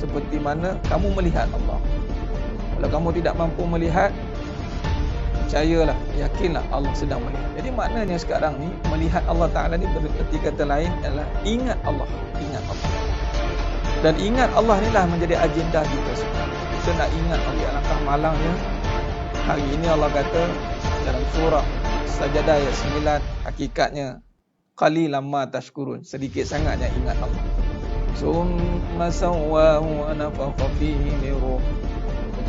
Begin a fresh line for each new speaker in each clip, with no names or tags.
seperti mana kamu melihat Allah. Kalau kamu tidak mampu melihat, percayalah, yakinlah Allah sedang melihat. Jadi maknanya sekarang ni melihat Allah Ta'ala ni berarti kata lain adalah ingat Allah. Ingat Allah. Dan ingat Allah ni lah menjadi agenda kita sekarang. Kita nak ingat Allah. Alangkah malangnya hari ini Allah kata dalam surah Sajadah ayat 9, hakikatnya qalilan ma tashkurun, sedikit sangatnya ingat Allah. Summa sawwahu wa nafakha fihi min ruh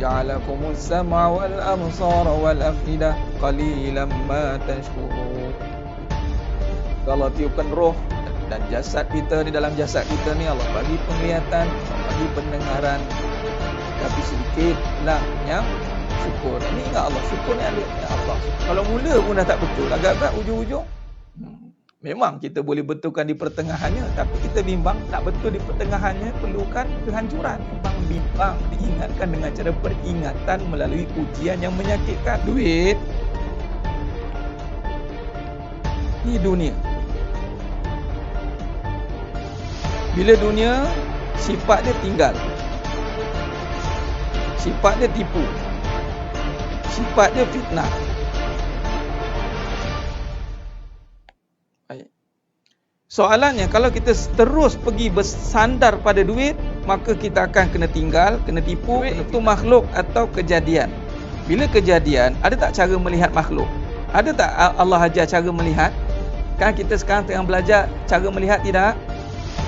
ja'alakumus sam'a wal absara wal afidah qalilan ma tashkurun. Allah tiupkan roh dan jasad kita, di dalam jasad kita ni Allah bagi penglihatan, Allah bagi pendengaran, tapi sedikitlah yang syukur. Ini ingat Allah, syukur ni ada Allah. Kalau mula pun dah tak betul, agak-agak ujung-ujung memang kita boleh betulkan di pertengahannya, tapi kita bimbang tak betul di pertengahannya, perlukan kehancuran. Bimbang diingatkan dengan cara peringatan melalui ujian yang menyakitkan. Duit ni dunia. Bila dunia, sifat dia tinggal, sifat dia tipu, sifat dia fitnah. Soalannya, kalau kita terus pergi bersandar pada duit, maka kita akan kena tinggal, kena tipu. Itu makhluk atau kejadian. Bila kejadian, ada tak cara melihat makhluk? Ada tak Allah ajar cara melihat? Kan kita sekarang tengah belajar cara melihat, tidak?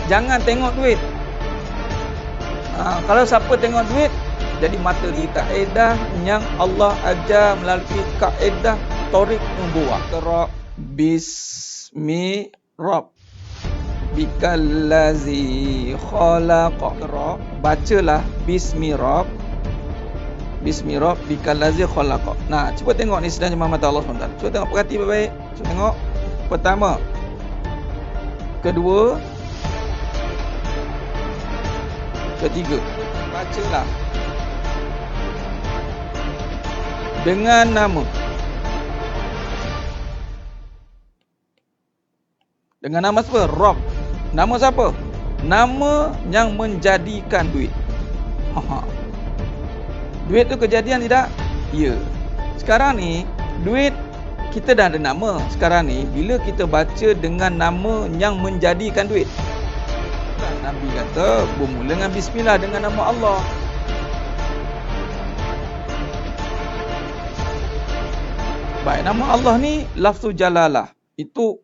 Jangan tengok duit. Kalau siapa tengok duit, jadi mata di kaedah yang Allah ajar melalui kaedah Tariq Nubuwah. Qra bismi Rabb bikallazi khalaqa. Bacalah bismi Rabb, bismi Rabb bikallazi khalaqa. Nah, cuba tengok ni sedang jemaah mata Allah SWT. Cuba tengok, perhati baik-baik. Cuba tengok. Pertama, kedua, ketiga. Bacalah dengan nama. Dengan nama siapa? Rabb. Nama siapa? Nama yang menjadikan duit. Duit tu kejadian tidak? Ya. Sekarang ni duit kita dah ada nama. Sekarang ni bila kita baca dengan nama yang menjadikan duit, Nabi kata bermula dengan bismillah, dengan nama Allah. Baik, nama Allah ni lafzul jalalah. Itu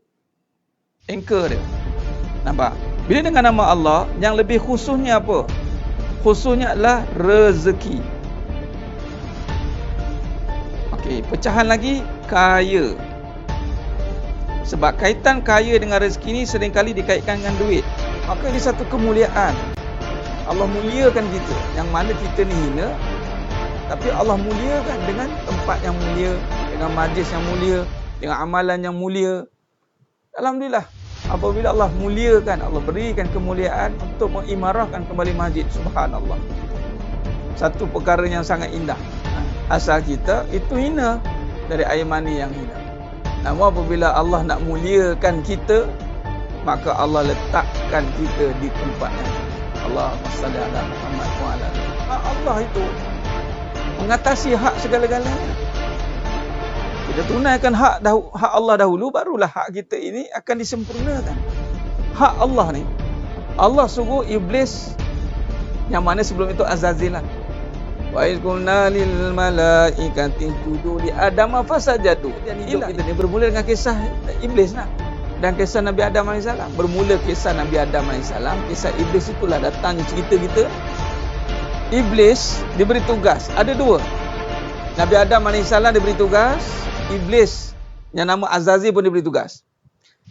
anchor dia. Nampak? Bila dengan nama Allah, yang lebih khususnya apa? Khususnya adalah rezeki. Okey, pecahan lagi, kaya. Sebab kaitan kaya dengan rezeki ni seringkali dikaitkan dengan duit. Maka ini satu kemuliaan. Allah muliakan kita, yang mana kita ni hina, tapi Allah muliakan dengan tempat yang mulia, dengan majlis yang mulia, dengan amalan yang mulia. Alhamdulillah, apabila Allah muliakan, Allah berikan kemuliaan untuk mengimarahkan kembali masjid. Subhanallah, satu perkara yang sangat indah. Asal kita itu hina, dari air mani yang hina. Namun apabila Allah nak muliakan kita, maka Allah letakkan kita di tempat yang Allahumma salli ala Muhammad wa ala alihi. Allah itu mengatasi hak segala-galanya. Kita tunaikan hak Allah dahulu, barulah hak kita ini akan disempurnakan. Hak Allah ni, Allah suruh iblis, yang mana sebelum itu Azazil lah. Wa iz qulna lil malaikati isjudu li Adam fasajadu. Dan hidup kita ni bermula dengan kisah iblis lah, dan kisah Nabi Adam AS. Bermula kisah Nabi Adam AS, kisah iblis itulah datangnya cerita kita. Iblis diberi tugas, ada dua. Nabi Adam AS diberi tugas, iblis yang nama Azazil pun diberi tugas.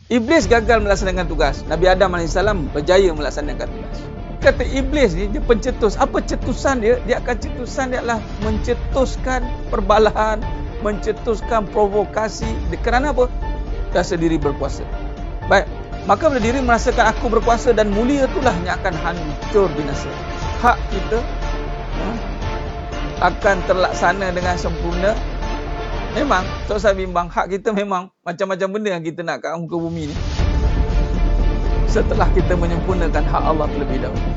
Iblis gagal melaksanakan tugas, Nabi Adam AS berjaya melaksanakan tugas. Kata iblis ni, dia pencetus. Apa cetusan dia? Dia akan cetusan dia adalah mencetuskan perbalahan, mencetuskan provokasi. Kerana apa? Rasa diri berkuasa. Baik, maka bila diri merasakan aku berkuasa dan mulia, itulah yang akan hancur binasa. Hak kita akan terlaksana dengan sempurna. Memang, tak usah bimbang, hak kita memang macam-macam benda yang kita nak kat muka bumi ni, setelah kita menyempurnakan hak Allah terlebih dahulu.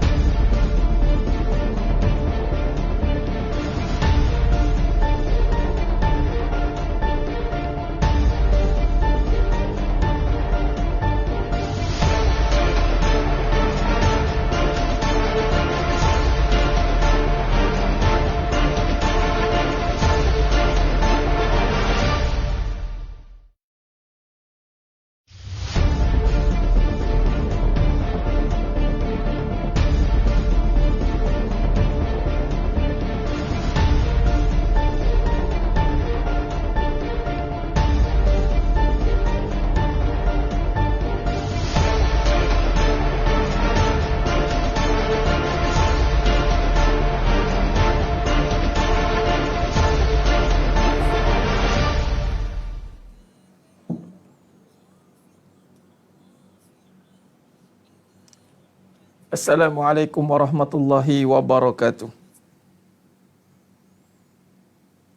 Assalamualaikum warahmatullahi wabarakatuh.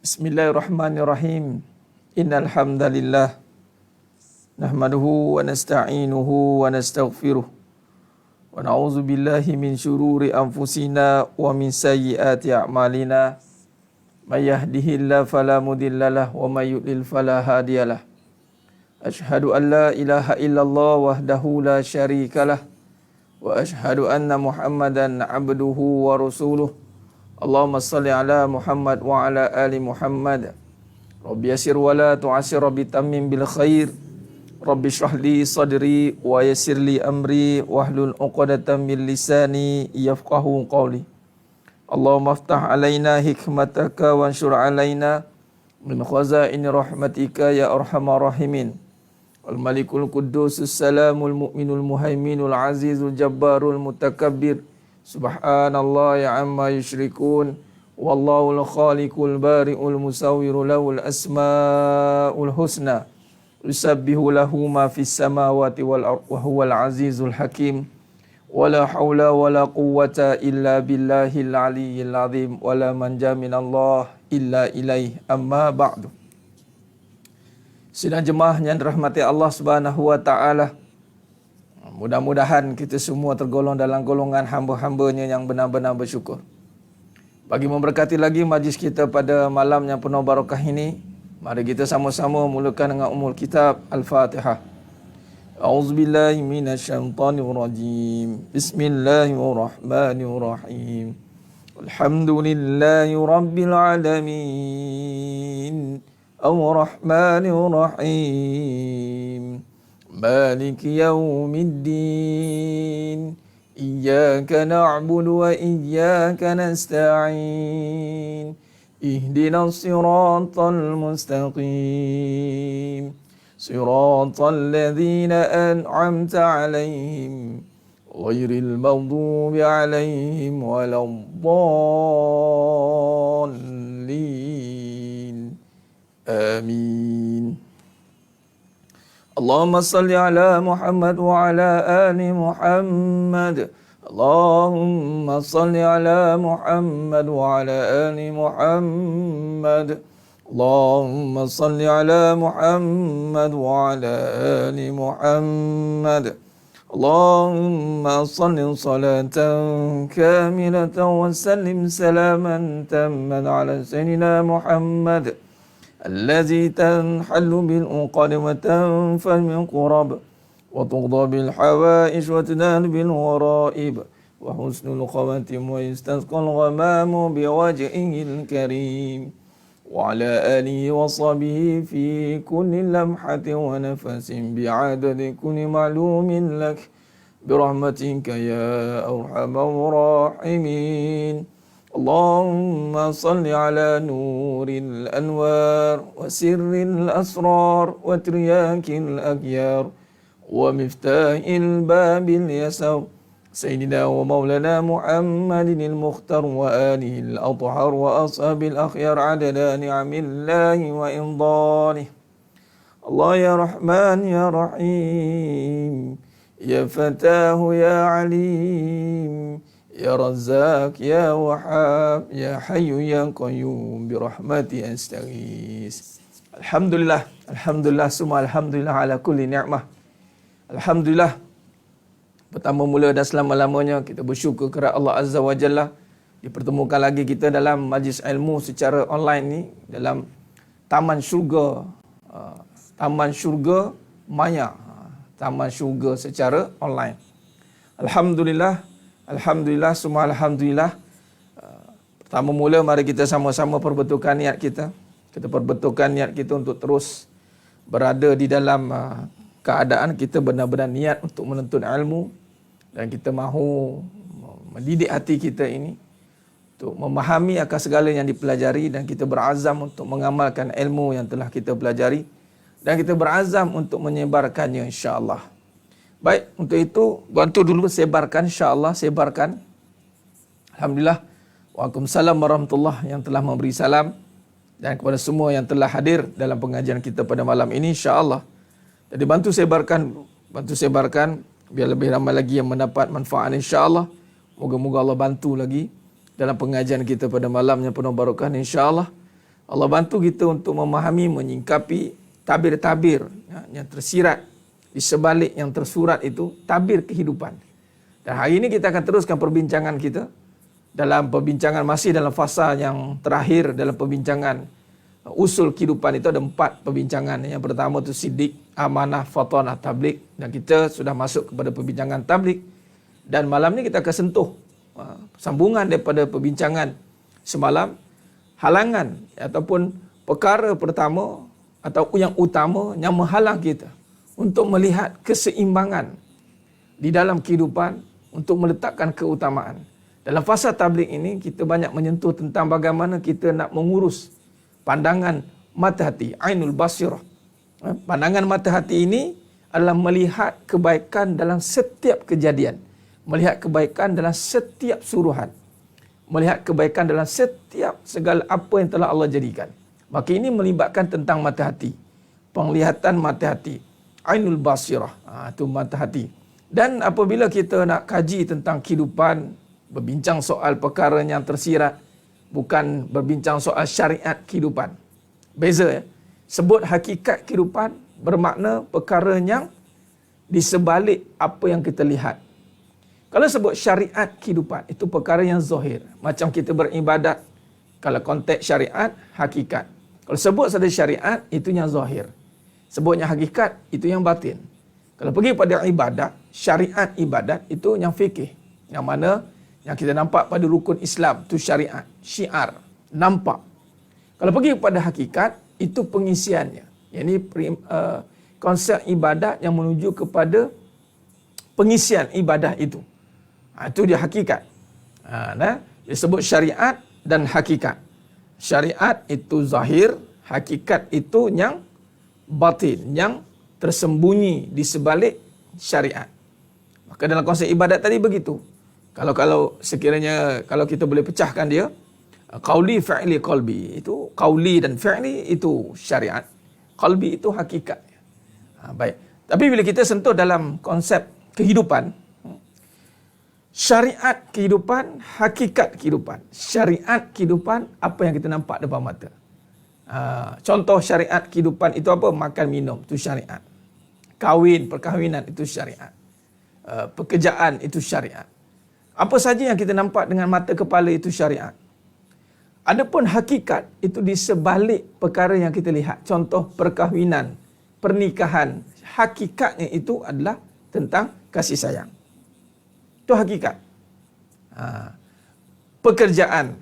Bismillahirrahmanirrahim. Innal hamdalillah nahmaduhu wa nasta'inuhu wa nastaghfiruh wa na'udzu billahi min syururi anfusina wa min sayyiati a'malina. May yahdihillahu fala mudhillalah wa may yudlil fala hadiyalah. Asyhadu an la ilaha illallah wahdahu la syarikalah wa asyhadu anna Muhammadan abduhu wa rasuluh. Allahumma salli ala Muhammad wa ala ali Muhammad. Rabbi yassir wa la tu'assir, Rabbi tammim bil khair. Rabbi shrah li sadri wa yassir li amri wahlul 'uqdatam min lisani yafqahu qawli. Allahumma aftah alaina hikmataka wanshur alaina min khazaini rahmatika ya arhamar rahimin. Al-Malikul Quddus Salamul Mu'minul Muhaiminul Azizul Jabbarul Mutakabbir. Subhanallah ya amma yushrikun. Wallahul Khaliqul Bari'ul Musawwiru lahul asma'ul husna. Yusabbihu lahu ma fis samawati wal ardh wa huwal azizul hakim. Wala haula wala quwwata illa billahil aliyyil azim. Wala manja minallah illa ilaih. Amma ba'du. Sidang jemaah yang dirahmati Allah Subhanahu wa taala. Mudah-mudahan kita semua tergolong dalam golongan hamba-hambanya yang benar-benar bersyukur. Bagi memberkati lagi majlis kita pada malam yang penuh barakah ini, mari kita sama-sama mulakan dengan umul kitab Al-Fatihah. A'udzubillahi minasyaitonir rajim. Bismillahirrahmanirrahim. Alhamdulillahi rabbil alamin. الرحمن الرحيم مالك يوم الدين إياك نعبد وإياك نستعين اهدنا الصراط المستقيم صراط الذين أنعمت عليهم غير المغضوب عليهم ولا الضالين. آمين. اللهم صل على محمد وعلى آل محمد. اللهم صل على محمد وعلى آل محمد. اللهم صل على محمد وعلى آل محمد. اللهم صل صلاة كاملة وسلم سلاما تاما على سيدنا محمد الذي تنحل بالعقد وتنفى بالقرب وتقضى بالحوائج وتنال بالغرائب وحسن الخواتم ويستسقى الغمام بوجهه الكريم وعلى آله وصحبه في كل لمحة ونفس بعدد كل معلوم لك برحمتك يا أرحم الراحمين. اللهم صل على نور الأنوار وسر الأسرار وترياك الأخيار ومفتاح الباب اليسار سيدنا ومولانا محمد المختار وآله الأطهر وأصحاب الأخيار عدد نعم الله وإنضاله. الله يا رحمن يا رحيم يا فتاه يا عليم يا رزاق يا وهاب يا حي يا قيوم برحمتي أستغيث. Alhamdulillah, alhamdulillah, semua alhamdulillah ala kulli ni'mah. Alhamdulillah. Pertama mula dan selama-lamanya kita bersyukur kepada Allah Azza wa Jalla dipertemukan lagi kita dalam majlis ilmu secara online ni dalam Taman Syurga, Taman Syurga Maya, Taman Syurga secara online. Alhamdulillah. Alhamdulillah, semua alhamdulillah. Pertama mula mari kita sama-sama perbetulkan niat kita. Kita perbetulkan niat kita untuk terus berada di dalam keadaan kita benar-benar niat untuk menuntut ilmu dan kita mahu mendidik hati kita ini untuk memahami akan segala yang dipelajari dan kita berazam untuk mengamalkan ilmu yang telah kita pelajari dan kita berazam untuk menyebarkannya insya-Allah. Baik, untuk itu bantu dulu sebarkan insya-Allah, sebarkan. Alhamdulillah. Waalaikumsalam warahmatullahi yang telah memberi salam dan kepada semua yang telah hadir dalam pengajian kita pada malam ini insya-Allah. Jadi bantu sebarkan biar lebih ramai lagi yang mendapat manfaat insya-Allah. Moga-moga Allah bantu lagi dalam pengajian kita pada malam yang penuh barakah insya-Allah. Allah bantu kita untuk memahami, menyingkapi tabir-tabir yang tersirat di sebalik yang tersurat itu, tabir kehidupan. Dan hari ini kita akan teruskan perbincangan kita dalam perbincangan masih dalam fasa yang terakhir dalam perbincangan usul kehidupan. Itu ada 4 perbincangan. Yang pertama itu sidik, amanah, fatanah, tablik, dan kita sudah masuk kepada perbincangan tablik. Dan malam ni kita akan sentuh sambungan daripada perbincangan semalam, halangan ataupun perkara pertama atau yang utama yang menghalang kita untuk melihat keseimbangan di dalam kehidupan, untuk meletakkan keutamaan. Dalam fasa tabligh ini kita banyak menyentuh tentang bagaimana kita nak mengurus pandangan mata hati, ainul basirah. Pandangan mata hati ini adalah melihat kebaikan dalam setiap kejadian, melihat kebaikan dalam setiap suruhan, melihat kebaikan dalam setiap segala apa yang telah Allah jadikan. Maka ini melibatkan tentang mata hati, penglihatan mata hati, ainul basirah, itu mata hati. Dan apabila kita nak kaji tentang kehidupan, berbincang soal perkara yang tersirat, bukan berbincang soal syariat kehidupan. Beza ya. Sebut hakikat kehidupan bermakna perkara yang di sebalik apa yang kita lihat. Kalau sebut syariat kehidupan, itu perkara yang zahir. Macam kita beribadat, kalau konteks syariat, hakikat. Kalau sebut saja syariat, itu yang zahir. Sebutnya hakikat, itu yang batin. Kalau pergi pada ibadat, syariat ibadat, itu yang fikih. Yang mana yang kita nampak pada rukun Islam, itu syariat, syiar, nampak. Kalau pergi kepada hakikat, itu pengisiannya. Yang ini konsep ibadat yang menuju kepada pengisian ibadah itu. Itu dia hakikat. Dia sebut syariat dan hakikat. Syariat itu zahir, hakikat itu yang batin, yang tersembunyi di sebalik syariat. Maka dalam konsep ibadat tadi begitu. Kalau sekiranya kalau kita boleh pecahkan dia, qauli, fi'li, qalbi, itu qauli dan fi'li itu syariat, qalbi itu hakikat. Baik. Tapi bila kita sentuh dalam konsep kehidupan, syariat kehidupan, hakikat kehidupan. Syariat kehidupan, apa yang kita nampak depan mata. Contoh syariat kehidupan itu apa? Makan minum, itu syariat. Kahwin, perkahwinan, itu syariat. Pekerjaan, itu syariat. Apa saja yang kita nampak dengan mata kepala itu syariat. Adapun hakikat itu di sebalik perkara yang kita lihat. Contoh perkahwinan, pernikahan. Hakikatnya itu adalah tentang kasih sayang. Itu hakikat. Pekerjaan.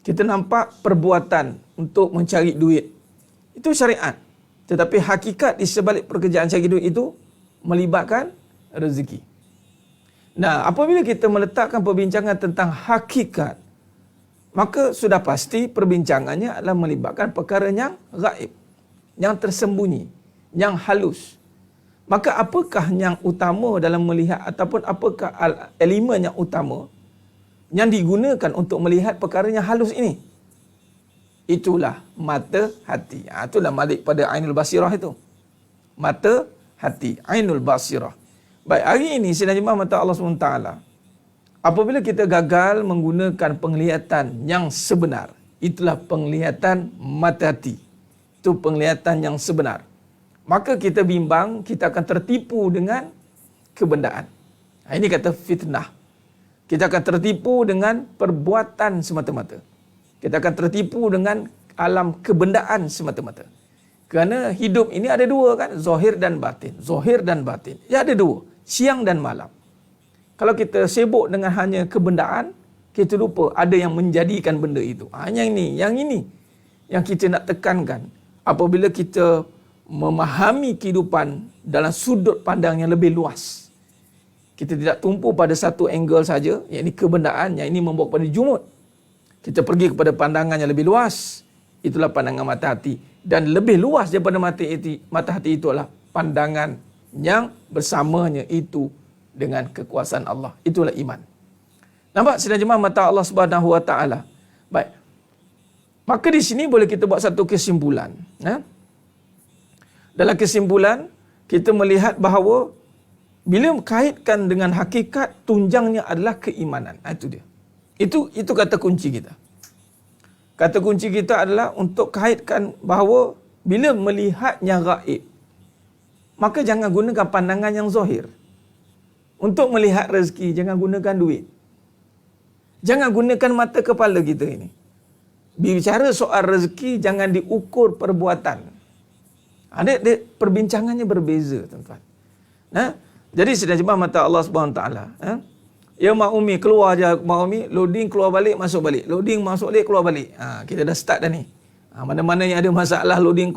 Kita nampak perbuatan untuk mencari duit. Itu syariat. Tetapi hakikat di sebalik pekerjaan cari duit itu melibatkan rezeki. Nah, apabila kita meletakkan perbincangan tentang hakikat, maka sudah pasti perbincangannya adalah melibatkan perkara yang gaib, yang tersembunyi, yang halus. Maka apakah yang utama dalam melihat ataupun apakah elemen yang utama yang digunakan untuk melihat perkara yang halus ini? Itulah mata hati. Itulah balik pada ainul basirah itu. Mata hati, ainul basirah. Baik, hari ini sidang jemaah mata Allah SWT, apabila kita gagal menggunakan penglihatan yang sebenar, itulah penglihatan mata hati. Itu penglihatan yang sebenar. Maka kita bimbang, kita akan tertipu dengan kebendaan. Ini kata fitnah. Kita akan tertipu dengan perbuatan semata-mata. Kita akan tertipu dengan alam kebendaan semata-mata. Kerana hidup ini ada dua kan, zahir dan batin. Zahir dan batin. Ya ada dua, siang dan malam. Kalau kita sibuk dengan hanya kebendaan, kita lupa ada yang menjadikan benda itu. Yang ini yang kita nak tekankan. Apabila kita memahami kehidupan dalam sudut pandang yang lebih luas, kita tidak tumpu pada satu angle saja, yang ini kebendaan, yang ini membawa pada jumud. Kita pergi kepada pandangan yang lebih luas. Itulah pandangan mata hati. Dan lebih luas daripada mata hati itu adalah pandangan yang bersamanya itu dengan kekuasaan Allah. Itulah iman. Nampak sidang jemaah mata Allah Subhanahu Wa Taala. Baik. Maka di sini boleh kita buat satu kesimpulan. Dalam kesimpulan, kita melihat bahawa bila kaitkan dengan hakikat, tunjangnya adalah keimanan. Itu dia. Itu kata kunci kita. Kata kunci kita adalah untuk kaitkan bahawa bila melihatnya gaib, maka jangan gunakan pandangan yang zahir. Untuk melihat rezeki, jangan gunakan duit. Jangan gunakan mata kepala kita ini. Bicara soal rezeki, jangan diukur perbuatan. Ada perbincangannya berbeza, tuan-tuan. Jadi sedang jemaah mata Allah SWT. Ya Mak Umi, keluar je Mak Umi, loading keluar balik, masuk balik. Loading masuk balik, keluar balik. Kita dah start dah ni. Mana-mana yang ada masalah loading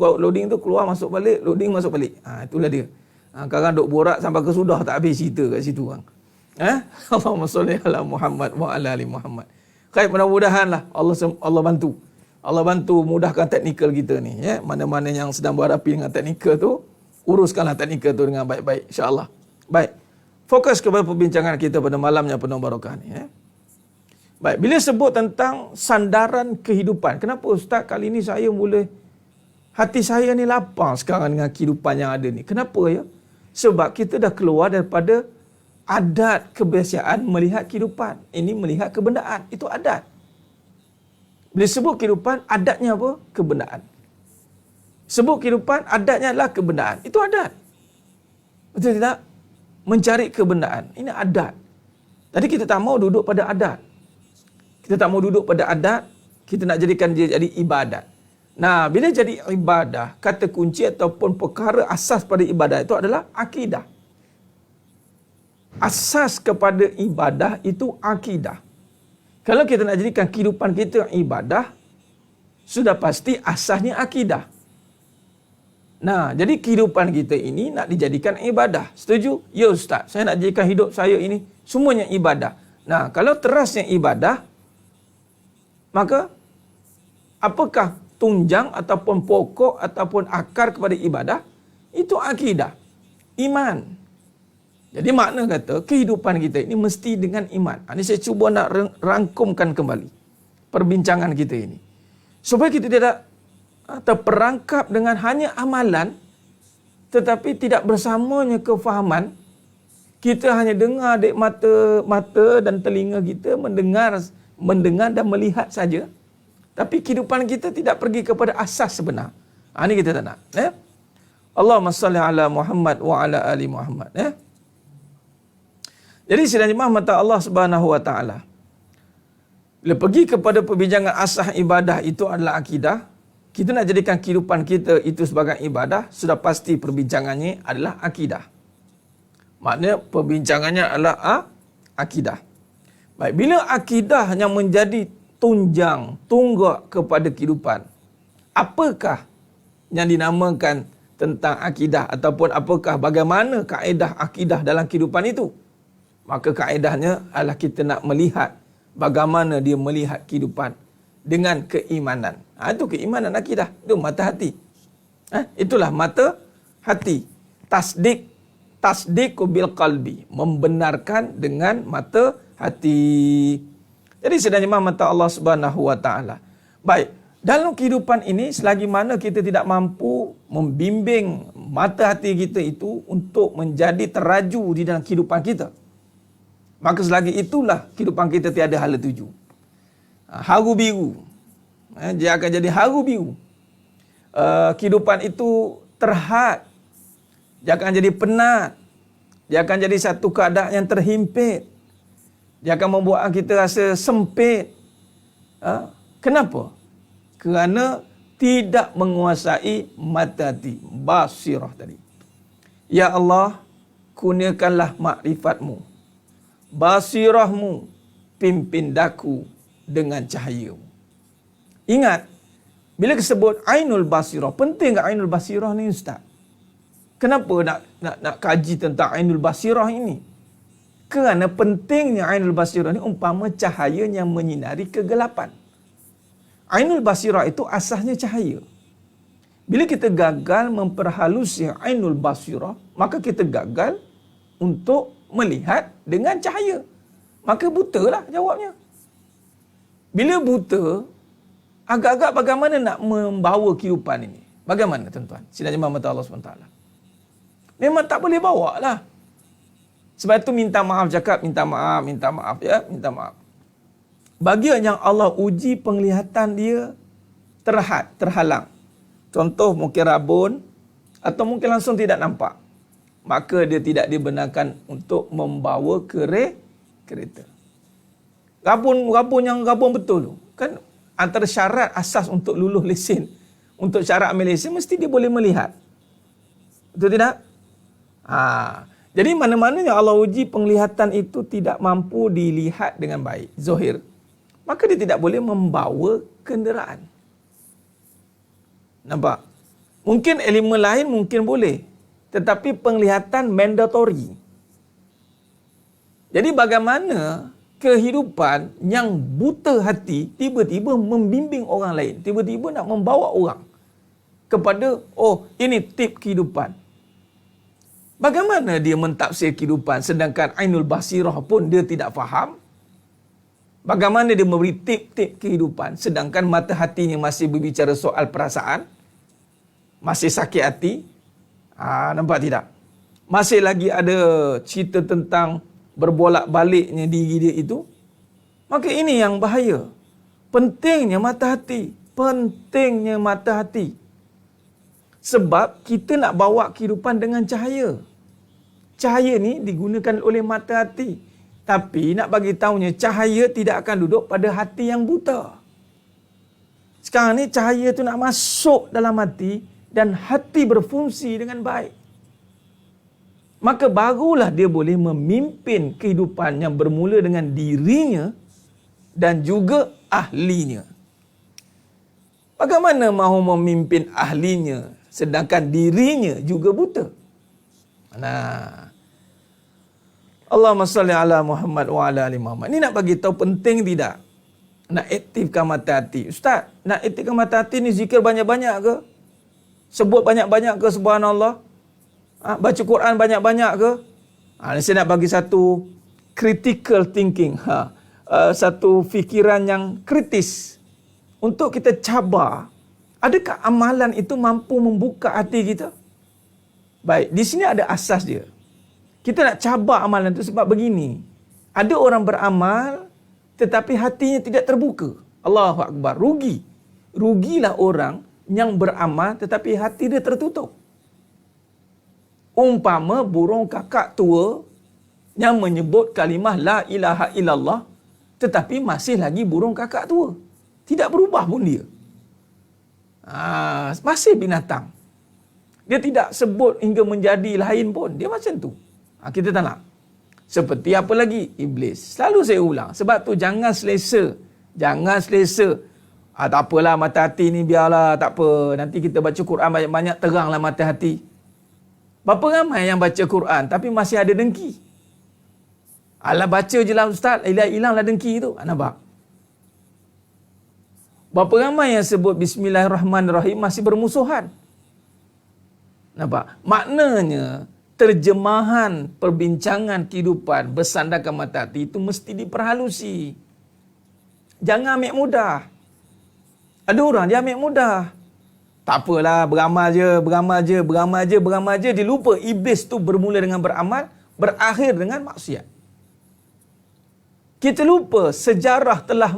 tu keluar masuk balik, loading masuk balik. Itulah dia. Sekarang duk borak sampai ke sudah tak habis cerita kat situ kan. Allahumma salli ala Muhammad wa ala ali Muhammad. Khair, mudah-mudahanlah Allah bantu. Allah bantu mudahkan teknikal kita ni, ya. Mana-mana yang sedang berhadapi dengan teknikal tu, uruskanlah teknikal tu dengan baik-baik, insya-Allah. Baik. Fokus kepada perbincangan kita pada malamnya penuh barakah ni, ya. Baik, bila sebut tentang sandaran kehidupan, kenapa ustaz kali ni saya mula hati saya ni lapar sekarang dengan kehidupan yang ada ni? Kenapa ya? Sebab kita dah keluar daripada adat kebiasaan melihat kehidupan. Ini melihat kebendaan, itu adat. Bila sebut kehidupan, adatnya apa? Kebendaan. Sebut kehidupan, adatnya adalah kebendaan. Itu adat. Betul tidak? Mencari kebendaan. Ini adat. Tadi kita tak mau duduk pada adat. Kita tak mau duduk pada adat, kita nak jadikan dia jadi ibadat. Nah, bila jadi ibadah, kata kunci ataupun perkara asas pada ibadah itu adalah akidah. Asas kepada ibadah itu akidah. Kalau kita nak jadikan kehidupan kita ibadah, sudah pasti asasnya akidah. Nah, jadi kehidupan kita ini nak dijadikan ibadah. Setuju? Ya Ustaz, saya nak jadikan hidup saya ini semuanya ibadah. Nah, kalau terasnya ibadah, maka apakah tunjang ataupun pokok ataupun akar kepada ibadah? Itu akidah. Iman. Jadi makna kata kehidupan kita ini mesti dengan iman. Ini saya cuba nak rangkumkan kembali perbincangan kita ini. Supaya kita tidak terperangkap dengan hanya amalan tetapi tidak bersamanya kefahaman. Kita hanya dengar dek mata dan telinga kita mendengar dan melihat saja. Tapi kehidupan kita tidak pergi kepada asas sebenar. Ini kita tak nak. Allahumma salli ala Muhammad wa ala ali Muhammad. Jadi sidang jemaah mata Allah Subhanahu wa taala. Bila pergi kepada perbincangan asas ibadah itu adalah akidah, kita nak jadikan kehidupan kita itu sebagai ibadah, sudah pasti perbincangannya adalah akidah. Maknanya perbincangannya adalah akidah. Baik, bila akidah yang menjadi tunggak kepada kehidupan, apakah yang dinamakan tentang akidah ataupun apakah bagaimana kaedah akidah dalam kehidupan itu? Maka kaedahnya adalah kita nak melihat bagaimana dia melihat kehidupan dengan keimanan. Itu keimanan akidah. Itu mata hati. Itulah mata hati. Tasdik bil qalbi. Membenarkan dengan mata hati. Jadi sedang jemaah mata Allah Subhanahu wa taala. Baik, dalam kehidupan ini selagi mana kita tidak mampu membimbing mata hati kita itu untuk menjadi teraju di dalam kehidupan kita, maka selagi itulah kehidupan kita tiada hala tuju. Haru biru. Dia akan jadi haru biru. Kehidupan itu terhad. Dia akan jadi penat. Dia akan jadi satu keadaan yang terhimpit. Dia akan membuat kita rasa sempit. Kenapa? Kerana tidak menguasai mata hati. Basirah tadi. Ya Allah, kurniakanlah makrifatmu. Basirahmu, pimpin daku dengan cahayamu. Ingat, bila disebut Ainul Basirah, penting ke Ainul Basirah ni Ustaz? Kenapa nak kaji tentang Ainul Basirah ini? Kerana pentingnya Ainul Basirah ni umpama cahaya yang menyinari kegelapan. Ainul Basirah itu asasnya cahaya. Bila kita gagal memperhalusi Ainul Basirah, maka kita gagal untuk melihat dengan cahaya. Maka butalah jawabnya. Bila buta, agak-agak bagaimana nak membawa kehidupan ini? Bagaimana tuan-tuan? Sidang jemaah mata Allah SWT. Memang tak boleh bawa lah. Sebab itu minta maaf, cakap minta maaf ya, minta maaf. Bagi yang Allah uji penglihatan dia terhalang. Contoh mungkin rabun atau mungkin langsung tidak nampak. Maka dia tidak dibenarkan untuk membawa kereta. Rabun yang rabun betul tu. Kan antara syarat asas untuk luluh lesen, untuk syarat ambil lesen, mesti dia boleh melihat. Betul tidak? Jadi mana-mana yang Allah uji penglihatan itu tidak mampu dilihat dengan baik, zahir, maka dia tidak boleh membawa kenderaan. Nampak? Mungkin elemen lain mungkin boleh, tetapi penglihatan mandatory. Jadi bagaimana kehidupan yang buta hati tiba-tiba membimbing orang lain, tiba-tiba nak membawa orang kepada, oh ini tip kehidupan. Bagaimana dia mentafsir kehidupan sedangkan ainul basirah pun dia tidak faham? Bagaimana dia memberi tip-tip kehidupan sedangkan mata hatinya masih berbicara soal perasaan? Masih sakit hati? Nampak tidak? Masih lagi ada cerita tentang berbolak-baliknya diri dia itu? Maka ini yang bahaya. Pentingnya mata hati. Pentingnya mata hati. Sebab kita nak bawa kehidupan dengan cahaya. Cahaya ni digunakan oleh mata hati. Tapi nak bagi tahunya, cahaya tidak akan duduk pada hati yang buta. Sekarang ni cahaya tu nak masuk dalam hati dan hati berfungsi dengan baik. Maka barulah dia boleh memimpin kehidupan yang bermula dengan dirinya dan juga ahlinya. Bagaimana mahu memimpin ahlinya sedangkan dirinya juga buta? Allahumma salli ala Muhammad wa ala ali Muhammad. Ini nak bagi tahu penting tidak? Nak aktifkan mata hati. Ustaz, nak aktifkan mata hati ni zikir banyak-banyak ke? Sebut banyak-banyak ke subhanallah? Baca Quran banyak-banyak ke? Saya nak bagi satu critical thinking. Satu fikiran yang kritis. Untuk kita cabar. Adakah amalan itu mampu membuka hati kita? Baik, di sini ada asas dia. Kita nak cabar amalan itu sebab begini. Ada orang beramal tetapi hatinya tidak terbuka. Allahu Akbar. Rugi. Rugilah orang yang beramal tetapi hati dia tertutup. Umpama burung kakak tua yang menyebut kalimah la ilaha illallah tetapi masih lagi burung kakak tua. Tidak berubah pun dia. Masih binatang. Dia tidak sebut hingga menjadi lain pun. Dia macam tu. Kita tak nak. Seperti apa lagi? Iblis. Selalu saya ulang. Sebab tu jangan selesa. Jangan selesa. Tak apalah mata hati ni biarlah. Tak apa. Nanti kita baca Quran banyak-banyak teranglah mata hati. Berapa ramai yang baca Quran tapi masih ada dengki? Alah baca je lah ustaz. Hilanglah dengki tu. Nampak? Berapa ramai yang sebut Bismillahirrahmanirrahim masih bermusuhan? Nampak? Maknanya terjemahan perbincangan kehidupan bersandarkan mata hati itu mesti diperhalusi. Jangan ambil mudah. Ada orang dia ambil mudah. Tak apalah, beramal je. Dia lupa iblis tu bermula dengan beramal, berakhir dengan maksiat. Kita lupa sejarah telah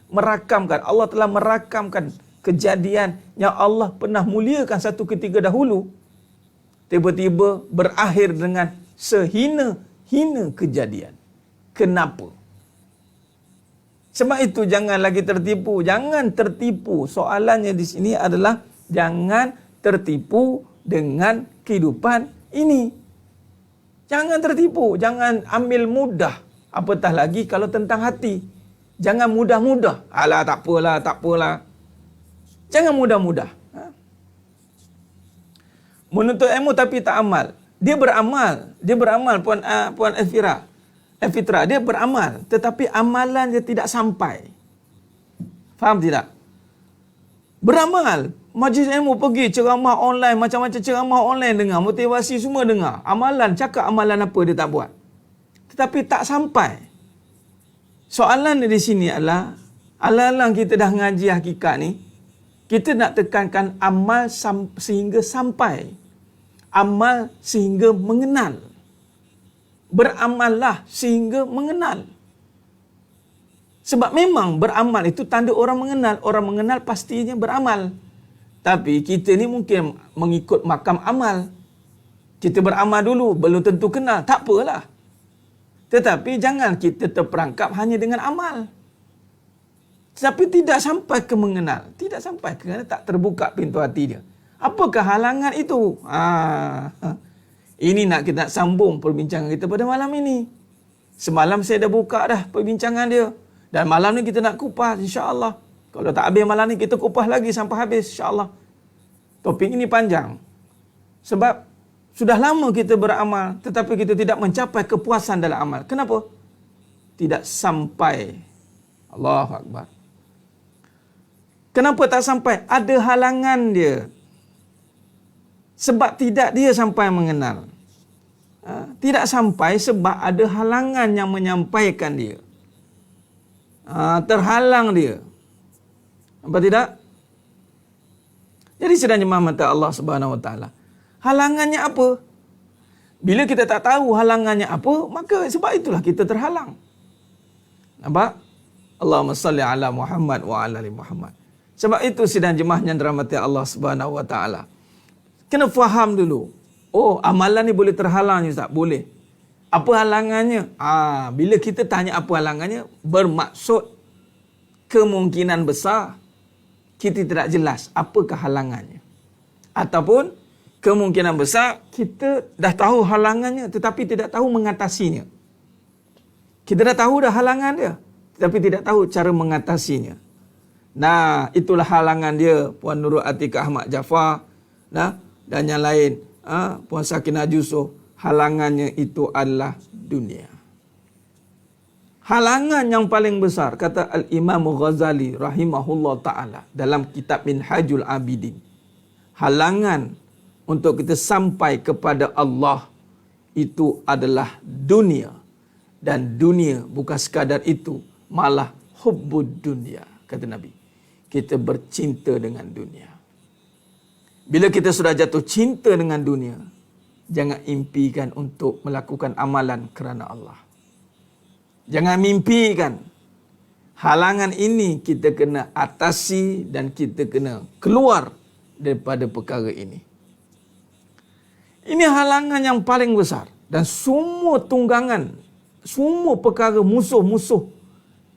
merakamkan, Allah telah merakamkan kejadian yang Allah pernah muliakan satu ketika dahulu, tiba-tiba berakhir dengan sehina-hina kejadian. Kenapa? Sebab itu jangan lagi tertipu. Jangan tertipu. Soalannya di sini adalah jangan tertipu dengan kehidupan ini. Jangan tertipu. Jangan ambil mudah. Apatah lagi kalau tentang hati. Jangan mudah-mudah. Alah tak apalah. Jangan mudah-mudah. Menuntut ilmu tapi tak amal. Dia beramal Puan Elfitra. Dia beramal tetapi amalan dia tidak sampai. Faham tidak? Beramal, majlis ilmu pergi, ceramah online, macam-macam ceramah online dengar, motivasi semua dengar. Amalan, cakap amalan apa dia tak buat. Tetapi tak sampai. Soalan di sini adalah, alang-alang kita dah ngaji hakikat ni, kita nak tekankan amal sehingga sampai. Amal sehingga mengenal. beramallah sehingga mengenal. Sebab memang beramal itu tanda orang mengenal. Orang mengenal pastinya beramal. Tapi kita ni mungkin mengikut makam amal. Kita beramal dulu, belum tentu kenal. Tak apalah. Tetapi jangan kita terperangkap hanya dengan amal. Tapi tidak sampai ke mengenal. Tidak sampai kerana tak terbuka pintu hati dia. Apakah halangan itu? Ini kita nak sambung perbincangan kita pada malam ini. Semalam saya dah buka dah perbincangan dia. Dan malam ni kita nak kupas insya-Allah. Kalau tak habis malam ni kita kupas lagi sampai habis insya-Allah. Topik ini panjang. Sebab sudah lama kita beramal tetapi kita tidak mencapai kepuasan dalam amal. Kenapa? Tidak sampai. Allahu Akbar. Kenapa tak sampai? Ada halangan dia. Sebab tidak dia sampai mengenal. Tidak sampai sebab ada halangan yang menyampaikan dia. Terhalang dia. Apa tidak? Jadi sedang jemaah mata Allah Subhanahu Wa Taala. Halangannya apa? Bila kita tak tahu halangannya apa, maka sebab itulah kita terhalang. Nampak? Allahumma salli ala Muhammad wa ala ali Muhammad. Sebab itu sedang jemaah yang dirahmati Allah Subhanahu Wa Taala. Kena faham dulu. Oh, amalan ni boleh terhalang Ustaz? Boleh. Apa halangannya? Bila kita tanya apa halangannya, bermaksud kemungkinan besar kita tidak jelas apakah halangannya. Ataupun kemungkinan besar kita dah tahu halangannya tetapi tidak tahu mengatasinya. Kita dah tahu dah halangan dia tetapi tidak tahu cara mengatasinya. Nah, itulah halangan dia Puan Nurul Atikah Ahmad Jaafar, dan yang lain, Puan Sakinah Jusof. Halangannya itu adalah dunia. Halangan yang paling besar, kata Al-Imam Ghazali rahimahullah ta'ala dalam kitab Minhajul Abidin. Halangan untuk kita sampai kepada Allah itu adalah dunia. Dan dunia bukan sekadar itu, malah hubbud dunia, kata Nabi. Kita bercinta dengan dunia. Bila kita sudah jatuh cinta dengan dunia, jangan impikan untuk melakukan amalan kerana Allah. Jangan mimpikan. Halangan ini kita kena atasi dan kita kena keluar daripada perkara ini. Ini halangan yang paling besar. Dan semua tunggangan, semua perkara musuh-musuh,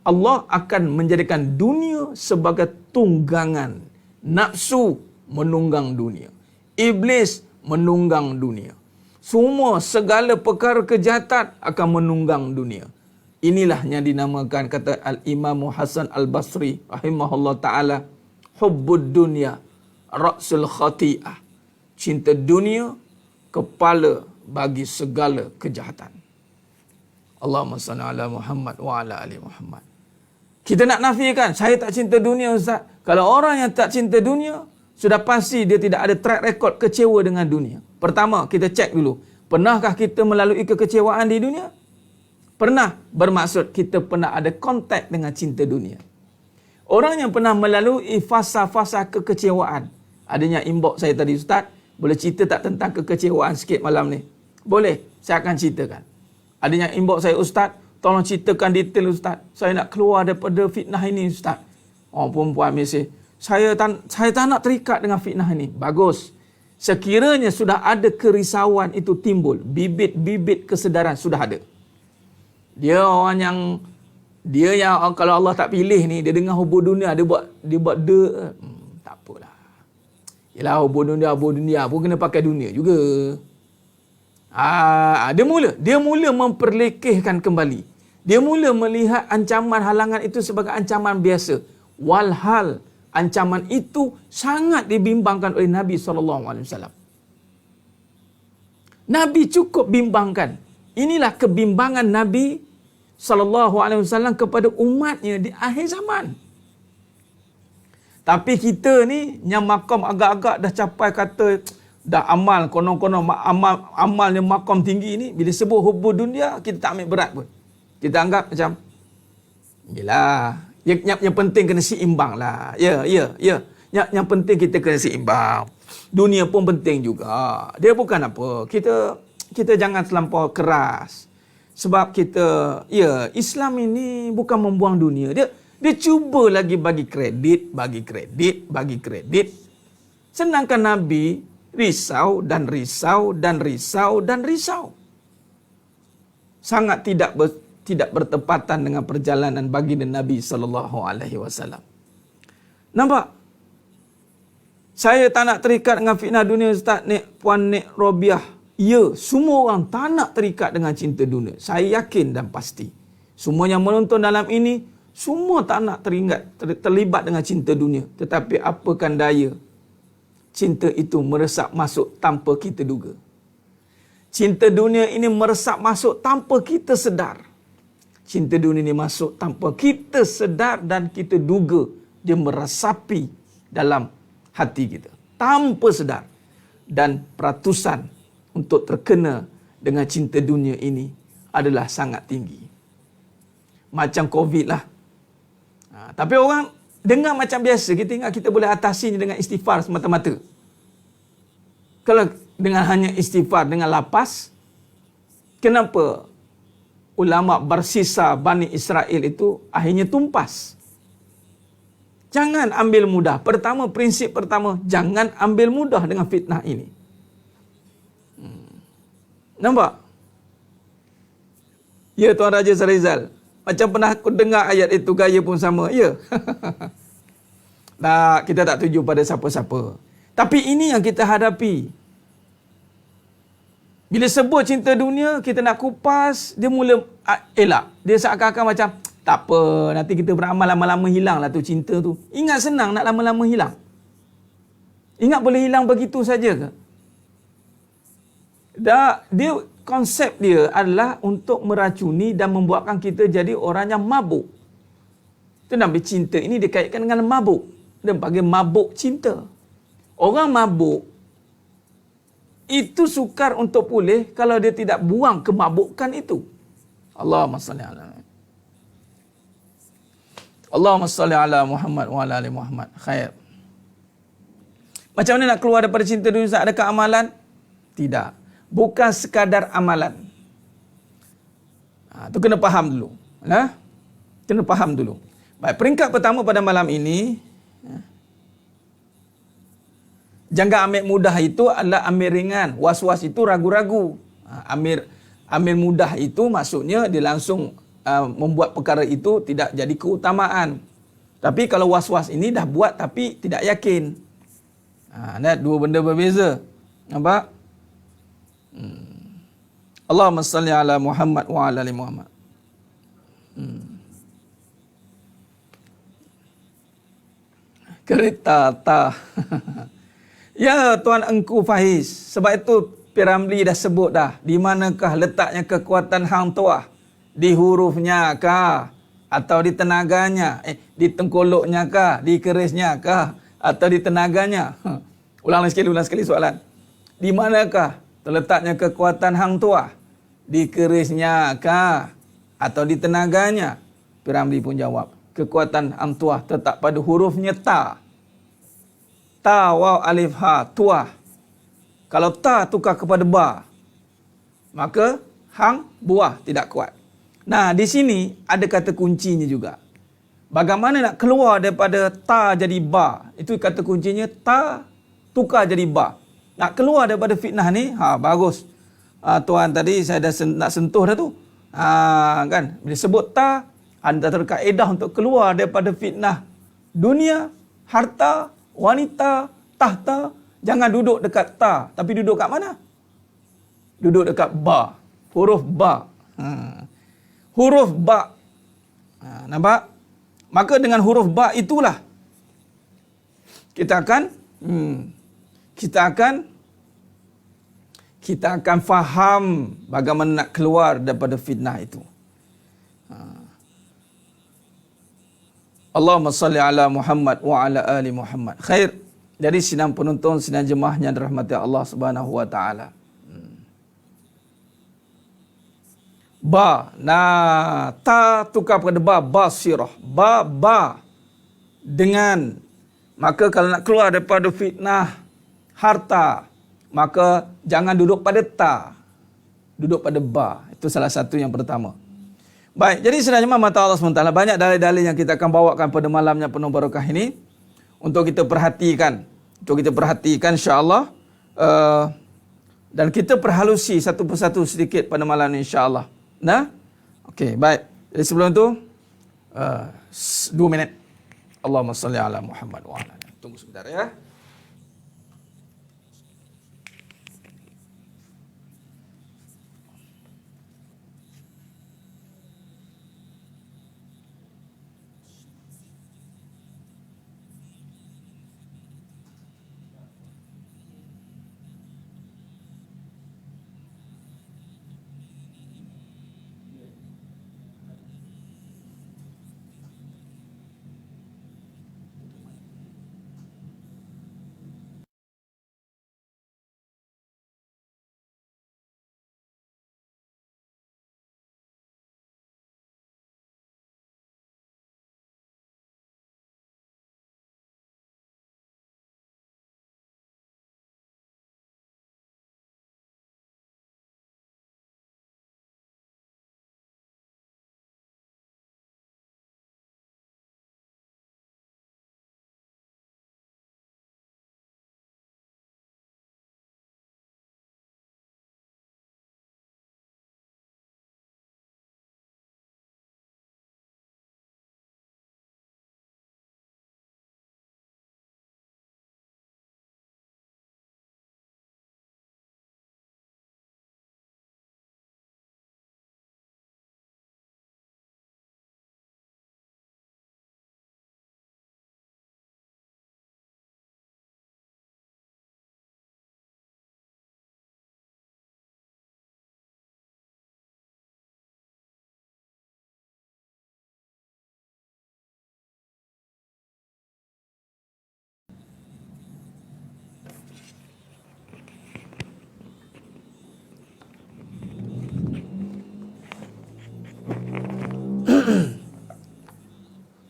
Allah akan menjadikan dunia sebagai tunggangan. Nafsu menunggang dunia. Iblis menunggang dunia. Semua segala perkara kejahatan akan menunggang dunia. Inilah yang dinamakan, kata Al-Imam Hasan Al-Basri rahimahullah ta'ala, hubbud dunya ra'sul khati'ah. Cinta dunia kepala bagi segala kejahatan. Allahumma salli ala Muhammad wa ala ali Muhammad. Kita nak nafikan, saya tak cinta dunia Ustaz. Kalau orang yang tak cinta dunia, sudah pasti dia tidak ada track record kecewa dengan dunia. Pertama, kita cek dulu. Pernahkah kita melalui kekecewaan di dunia? Pernah. Bermaksud kita pernah ada kontak dengan cinta dunia. Orang yang pernah melalui fasa-fasa kekecewaan. Adanya inbox saya tadi, Ustaz, boleh cerita tak tentang kekecewaan sikit malam ni? Boleh, saya akan ceritakan. Adanya inbox saya, Ustaz, tolong ceritakan detail Ustaz. Saya nak keluar daripada fitnah ini Ustaz. Perempuan mesej, saya tak nak terikat dengan fitnah ini. Bagus. Sekiranya sudah ada kerisauan itu timbul, bibit-bibit kesedaran sudah ada. Dia yang kalau Allah tak pilih ni, dia dengar hubur dunia, dia buat tak apalah. Yalah, hubur dunia pun kena pakai dunia juga. Dia mula memperlekehkan kembali. Dia mula melihat ancaman halangan itu sebagai ancaman biasa. Walhal ancaman itu sangat dibimbangkan oleh Nabi SAW. Nabi cukup bimbangkan. Inilah kebimbangan Nabi SAW kepada umatnya di akhir zaman. Tapi kita ni yang makam agak-agak dah capai, kata dah amal, konon-konon amal yang makam tinggi ni, bila sebut hubur dunia, kita tak ambil berat pun. Kita anggap macam, yelah, yang penting kena seimbang lah. Ya. Yang penting kita kena seimbang. Dunia pun penting juga. Dia bukan apa. Kita jangan terlampau keras. Sebab kita, Islam ini bukan membuang dunia. Dia cuba lagi bagi kredit. Sedangkan Nabi risau. Sangat tidak bertepatan dengan perjalanan baginda Nabi SAW. Nampak? Saya tak nak terikat dengan fitnah dunia, Ustaz, Puan Nek Robiah. Ya, semua orang tak nak terikat dengan cinta dunia. Saya yakin dan pasti. Semua yang menonton dalam ini, semua tak nak terlibat dengan cinta dunia. Tetapi apakan daya, cinta itu meresap masuk tanpa kita duga. Cinta dunia ini meresap masuk tanpa kita sedar. Cinta dunia ini masuk tanpa kita sedar dan kita duga dia meresapi dalam hati kita. Tanpa sedar. Dan peratusan untuk terkena dengan cinta dunia ini adalah sangat tinggi. Macam COVID lah. Tapi orang dengar macam biasa. Kita ingat kita boleh atasinya dengan istighfar semata-mata. Kalau dengan hanya istighfar, dengan lapas, kenapa ulama bersisa Bani Israel itu akhirnya tumpas? Jangan ambil mudah. Prinsip pertama, jangan ambil mudah dengan fitnah ini. Nampak? Ya, Tuan Raja Sarizal. Macam pernah aku dengar ayat itu, gaya pun sama. Ya. Tak, kita tak tuju pada siapa-siapa. Tapi ini yang kita hadapi. Bila sebut cinta dunia, kita nak kupas, dia mula elak. Dia seakan-akan macam, tak apa, nanti kita beramal lama-lama hilang lah tu cinta tu. Ingat senang nak lama-lama hilang? Ingat boleh hilang begitu saja ke? Konsep dia adalah untuk meracuni dan membuatkan kita jadi orang yang mabuk. Itu Nabi cinta ini dikaitkan dengan mabuk. Dia panggil mabuk cinta. Orang mabuk itu sukar untuk pulih kalau dia tidak buang kemabukan itu. Allahumma salli ala Muhammad wa ala ali Muhammad. Khair. Macam mana nak keluar daripada cinta dunia? Adakah amalan? Tidak. Bukan sekadar amalan. Itu kena faham dulu. Kena faham dulu. Baik, peringkat pertama pada malam ini, jangan ambil mudah itu adalah ambil ringan. Was-was itu ragu-ragu. Ambil mudah itu maksudnya dia langsung membuat perkara itu tidak jadi keutamaan. Tapi kalau was-was ini dah buat tapi tidak yakin. Dua benda berbeza. Nampak? Allahumma salli ala Muhammad wa ala ali Muhammad. Kereta tak. Ya, Tuan Engku Faiz. Sebab itu Piramli dah sebut dah. Di manakah letaknya kekuatan Hang Tuah? Di hurufnya kah? Atau di tenaganya? Di tengkoloknya kah? Di kerisnya kah? Atau di tenaganya? Ulang sekali soalan. Di manakah terletaknya kekuatan Hang Tuah? Di kerisnya kah? Atau di tenaganya? Piramli pun jawab. Kekuatan Hang Tuah terletak pada hurufnya ta. Ta, waw, alif, ha, tuah. Kalau ta tukar kepada ba, maka hang, buah, tidak kuat. Nah, di sini ada kata kuncinya juga. Bagaimana nak keluar daripada ta jadi ba? Itu kata kuncinya, ta tukar jadi ba. Nak keluar daripada fitnah ni, bagus. Tuan tadi saya dah nak sentuh dah tu. Kan? Bila sebut ta, anda terkaedah untuk keluar daripada fitnah dunia, harta, wanita, tahta. Jangan duduk dekat ta, tapi duduk kat mana? Duduk dekat ba. Huruf ba. Huruf ba. Nampak? Maka dengan huruf ba itulah kita akan faham bagaimana nak keluar daripada fitnah itu. Allahumma salli ala Muhammad wa ala ali Muhammad. Khair. Dari sidang penonton, sidang jemaah yang dirahmati Allah Subhanahu wa taala. Ba, ta tukar pada ba, basirah. Ba dengan. Maka kalau nak keluar daripada fitnah harta, maka jangan duduk pada ta. duduk pada bar. Itu salah satu yang pertama. Baik, jadi sebenarnya mata Allah SWT, banyak dalil-dalil yang kita akan bawakan pada malamnya penuh barakah ini untuk kita perhatikan. Untuk kita perhatikan insya-Allah, dan kita perhalusi satu persatu sedikit pada malam ini insya-Allah. Nah, okey, baik. Jadi sebelum tu 2 minit. Allahumma salli ala Muhammad wa ala alihi. Tunggu sebentar ya.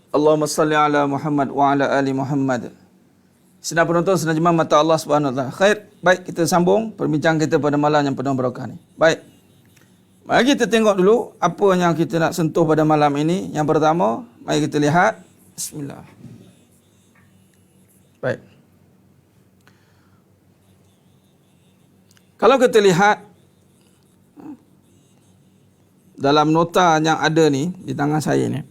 Allahumma salli ala Muhammad wa ala ali Muhammad. Sedang penonton, sedang jemaah mata Allah Subhanahu wa taala. Khair, baik kita sambung perbincangan kita pada malam yang penuh barakah ni. Baik. Mari kita tengok dulu apa yang kita nak sentuh pada malam ini. Yang pertama, mari kita lihat. Bismillah. Baik. Kalau kita lihat dalam nota yang ada ni di tangan saya ni.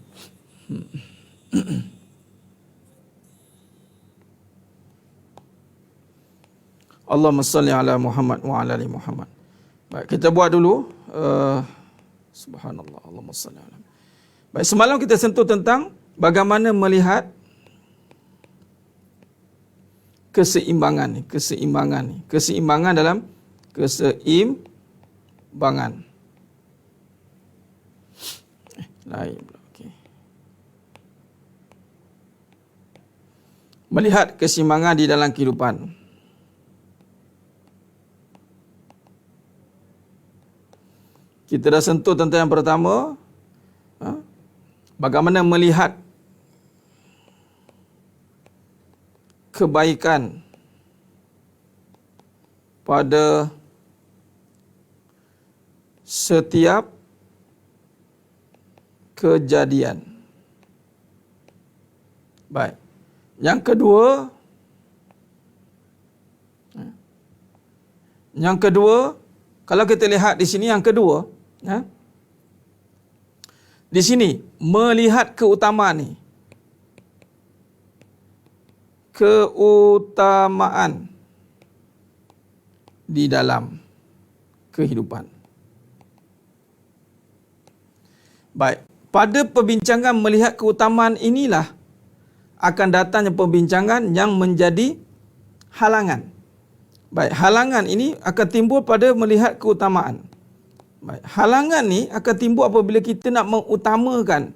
Allahumma salli ala Muhammad wa ala ali Muhammad. Baik, kita buat dulu. Subhanallah. Allahumma salli ala. Baik, semalam kita sentuh tentang bagaimana melihat keseimbangan ni. Keseimbangan dalam keseimbangan. Lain. Okay. Melihat keseimbangan di dalam kehidupan. Kita dah sentuh tentang yang pertama, bagaimana melihat kebaikan pada setiap kejadian. Baik. Yang kedua, kalau kita lihat di sini yang kedua, di sini melihat keutamaan ni. Keutamaan di dalam kehidupan. Baik, pada perbincangan melihat keutamaan inilah akan datangnya perbincangan yang menjadi halangan. Baik, halangan ini akan timbul pada melihat keutamaan. Baik, halangan ni akan timbul apabila kita nak mengutamakan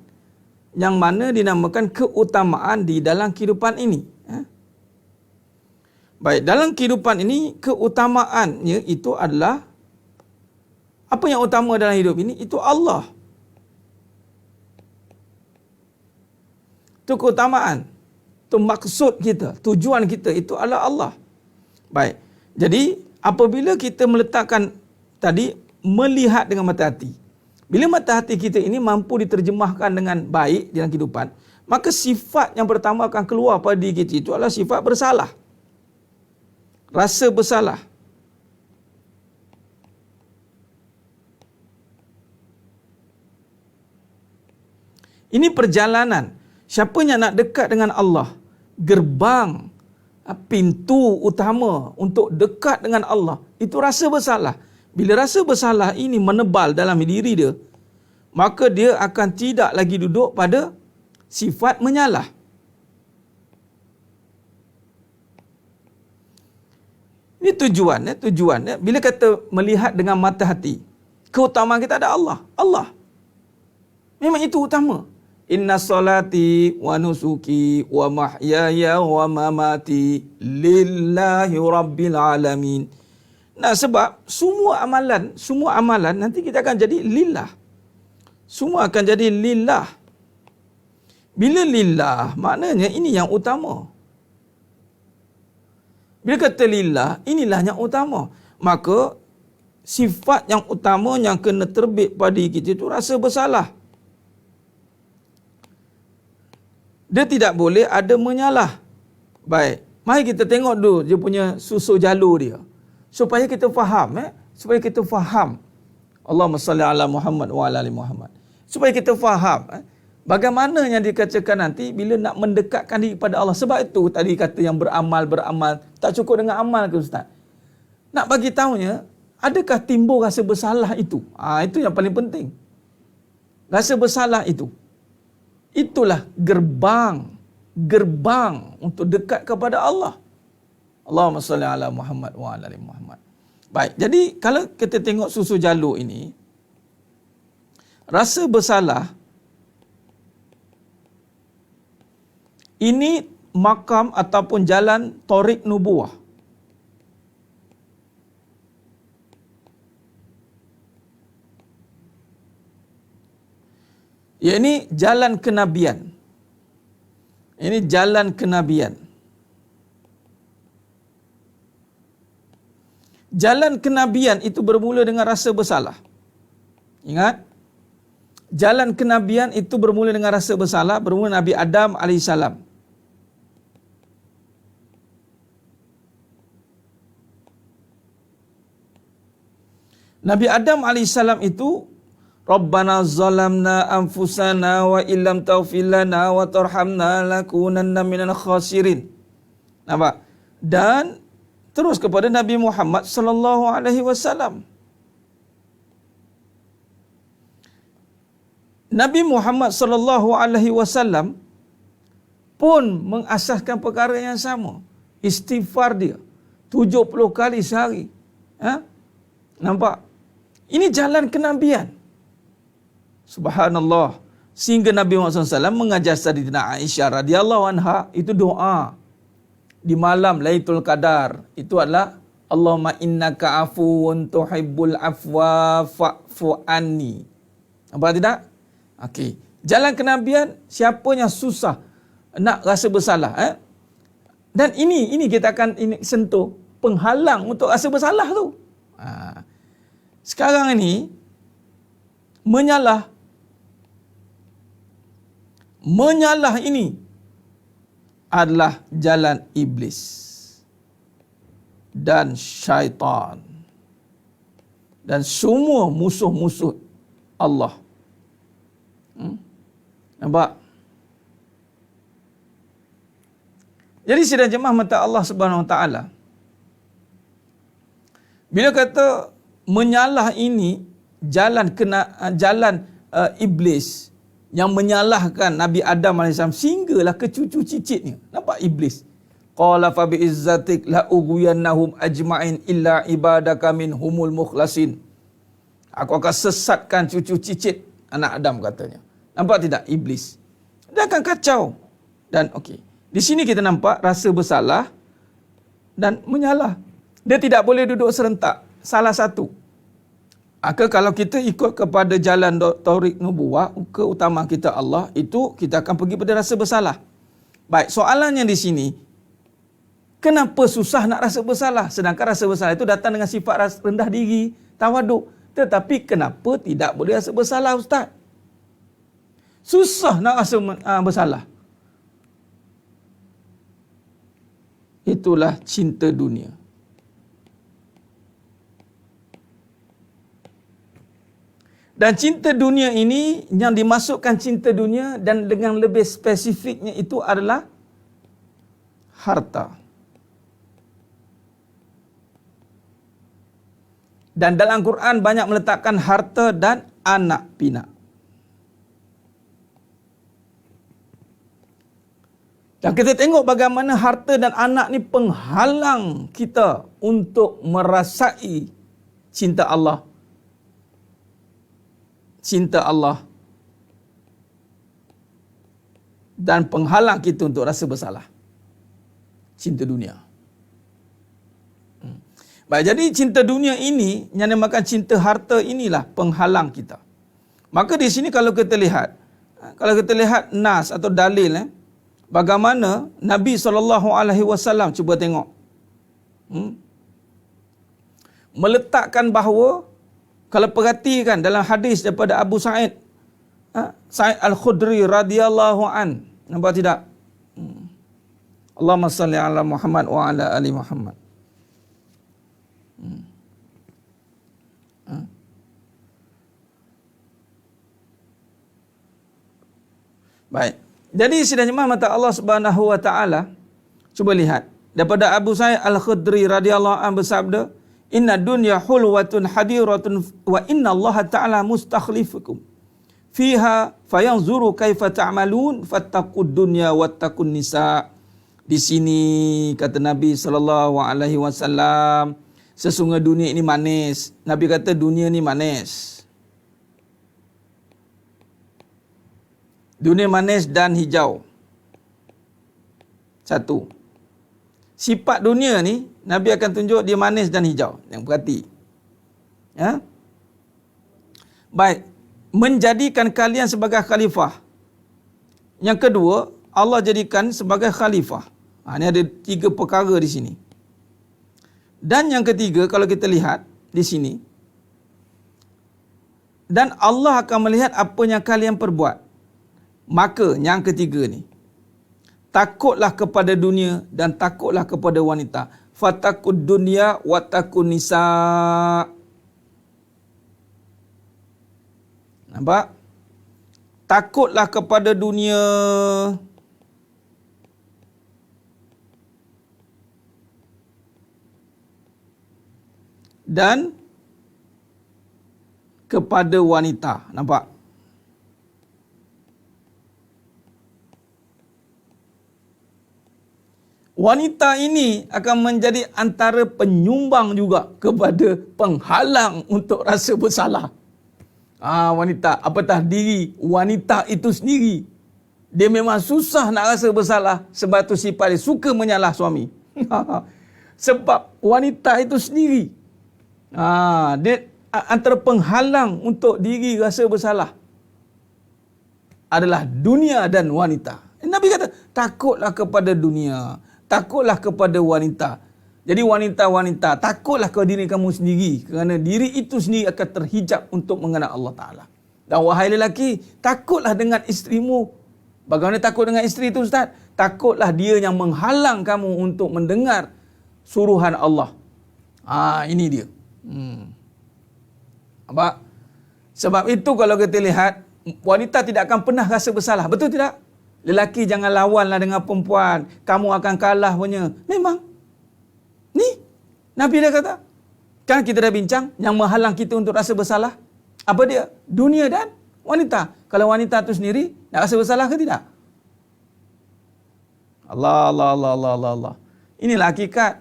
yang mana dinamakan keutamaan di dalam kehidupan ini. Baik, dalam kehidupan ini keutamaannya itu adalah apa yang utama dalam hidup ini? Itu Allah. Itu keutamaan. Itu maksud kita, tujuan kita itu adalah Allah. Baik. Jadi apabila kita meletakkan tadi melihat dengan mata hati. Bila mata hati kita ini mampu diterjemahkan dengan baik dalam kehidupan, maka sifat yang pertama akan keluar pada diri kita itu adalah sifat bersalah. Rasa bersalah. Ini perjalanan. Siapa yang nak dekat dengan Allah, gerbang, pintu utama untuk dekat dengan Allah, itu rasa bersalah. Bila rasa bersalah ini menebal dalam diri dia, maka dia akan tidak lagi duduk pada sifat menyalah. Ini tujuan. Bila kata melihat dengan mata hati, keutamaan kita ada Allah. Allah. Memang itu utama. Inna salati wa nusuki wa mahyaya wa mamati lillahi rabbil alamin. Nah, sebab semua amalan nanti kita akan jadi lillah. Semua akan jadi lillah. Bila lillah, maknanya ini yang utama. Bila kata lillah, inilah yang utama. Maka sifat yang utama yang kena terbit pada diri kita itu rasa bersalah. Dia tidak boleh ada menyalah. Baik, mari kita tengok dulu dia punya susuk jalur dia. Supaya kita faham. Supaya kita faham. Allahumma salli ala Muhammad wa ala ali Muhammad. Supaya kita faham. Bagaimana yang dikatakan nanti bila nak mendekatkan diri kepada Allah. Sebab itu tadi kata yang beramal. Tak cukup dengan amal ke Ustaz? Nak bagi tahunya, adakah timbul rasa bersalah itu? Itu yang paling penting. Rasa bersalah itu. Itulah gerbang untuk dekat kepada Allah. Allahumma salli ala Muhammad wa ala ali Muhammad. Baik, jadi kalau kita tengok susu jalur ini, rasa bersalah ini makam ataupun jalan Thariq Nubuwah. Ya, ini jalan kenabian. Ini jalan kenabian. Jalan kenabian itu bermula dengan rasa bersalah. Ingat? Jalan kenabian itu bermula dengan rasa bersalah, bermula Nabi Adam AS. Nabi Adam AS itu, Rabbana zalamna anfusana wa illam taghfir lana wa tarhamna lakunanna minal khasirin. Nampak? Dan terus kepada Nabi Muhammad sallallahu alaihi wasallam. Nabi Muhammad sallallahu alaihi wasallam pun mengasaskan perkara yang sama. Istighfar dia 70 kali sehari. Nampak? Ini jalan kenabian. Subhanallah. Sehingga Nabi Muhammad SAW mengajar Sayyidatina Aisyah radhiyallahu anha itu doa di malam Lailatul Qadar. Itu adalah Allahumma innaka afuwun tuhibbul afwa fa'fu anni. Nampak tidak? Okey. Jalan kenabian, siapa yang susah nak rasa bersalah, dan ini kita akan sentuh penghalang untuk rasa bersalah tu. Sekarang ini menyalah ini adalah jalan iblis dan syaitan dan semua musuh-musuh Allah. Nampak? Jadi sidang jemaah mata Allah Subhanahu Wa Taala, bila kata menyalah ini jalan iblis yang menyalahkan Nabi Adam AS sehinggalah ke cucu cicitnya. Nampak iblis? Qala fa bi izzatik la ughwiyannahum ajma'in illa ibadaka minhumul mukhlasin. Aku akan sesatkan cucu cicit anak Adam, katanya. Nampak tidak iblis? Dia akan kacau. Dan okey, di sini kita nampak rasa bersalah dan menyalah. Dia tidak boleh duduk serentak. Salah satu. Maka kalau kita ikut kepada jalan Thariq Nubuwah, keutamaan kita Allah, itu kita akan pergi pada rasa bersalah. Baik, soalannya di sini, kenapa susah nak rasa bersalah? Sedangkan rasa bersalah itu datang dengan sifat rendah diri, tawaduk. Tetapi kenapa tidak boleh rasa bersalah, Ustaz? Susah nak rasa bersalah. Itulah cinta dunia. Dan cinta dunia ini, yang dimasukkan cinta dunia dan dengan lebih spesifiknya itu adalah harta. Dan dalam Quran banyak meletakkan harta dan anak pinak. Dan kita tengok bagaimana harta dan anak ni penghalang kita untuk merasai cinta Allah. Cinta Allah. Dan penghalang kita untuk rasa bersalah. Cinta dunia. Baik, jadi cinta dunia ini, yang dinamakan cinta harta inilah penghalang kita. Maka di sini kalau kita lihat nas atau dalil, bagaimana Nabi SAW, cuba tengok, meletakkan bahawa, kalau perhatikan dalam hadis daripada Abu Sa'id Al-Khudri radhiyallahu an, nampak tidak? Allahumma salli ala Muhammad wa ala ali Muhammad. Baik. Jadi sidang jemaah mata Allah Subhanahu wa taala, cuba lihat daripada Abu Sa'id Al-Khudri radhiyallahu anhu bersabda, "Inna dunya hulwatun hadiratun wa inna Allah ta'ala mustakhlifukum fiha fayanzuru kaifa ta'malun fattaqud dunya wattaqun nisa." Di sini kata Nabi sallallahu alaihi wasallam, sesungguhnya dunia ini manis. Nabi kata dunia ni manis. Dunia manis dan hijau. Satu. Sifat dunia ni, Nabi akan tunjuk dia manis dan hijau. Yang berhati. Ya? Baik. Menjadikan kalian sebagai khalifah. Yang kedua, Allah jadikan sebagai khalifah. Ini ada 3 perkara di sini. Dan yang ketiga, kalau kita lihat di sini, dan Allah akan melihat apa yang kalian perbuat. Maka yang ketiga ni, takutlah kepada dunia dan takutlah kepada wanita. Fattaqud dunya wattaqun nisa. Nampak? Takutlah kepada dunia dan kepada wanita. Nampak? Wanita ini akan menjadi antara penyumbang juga kepada penghalang untuk rasa bersalah. Wanita, apatah diri wanita itu sendiri, dia memang susah nak rasa bersalah, sebab tu sifat dia suka menyalah suami. Sebab wanita itu sendiri, dia antara penghalang untuk diri rasa bersalah adalah dunia dan wanita. Nabi kata, takutlah kepada dunia, takutlah kepada wanita. Jadi wanita-wanita, takutlah kepada diri kamu sendiri, kerana diri itu sendiri akan terhijab untuk mengenal Allah Ta'ala. Dan wahai lelaki, takutlah dengan isterimu. Bagaimana takut dengan isteri itu, Ustaz? Takutlah dia yang menghalang kamu untuk mendengar suruhan Allah. Ini dia. Sebab itu kalau kita lihat, wanita tidak akan pernah rasa bersalah. Betul tidak? Lelaki jangan lawanlah dengan perempuan, kamu akan kalah punya. Memang. Ni, Nabi dah kata. Kan kita dah bincang, yang menghalang kita untuk rasa bersalah, apa dia? Dunia dan wanita. Kalau wanita tu sendiri, nak rasa bersalah ke tidak? Allah. Inilah hakikat.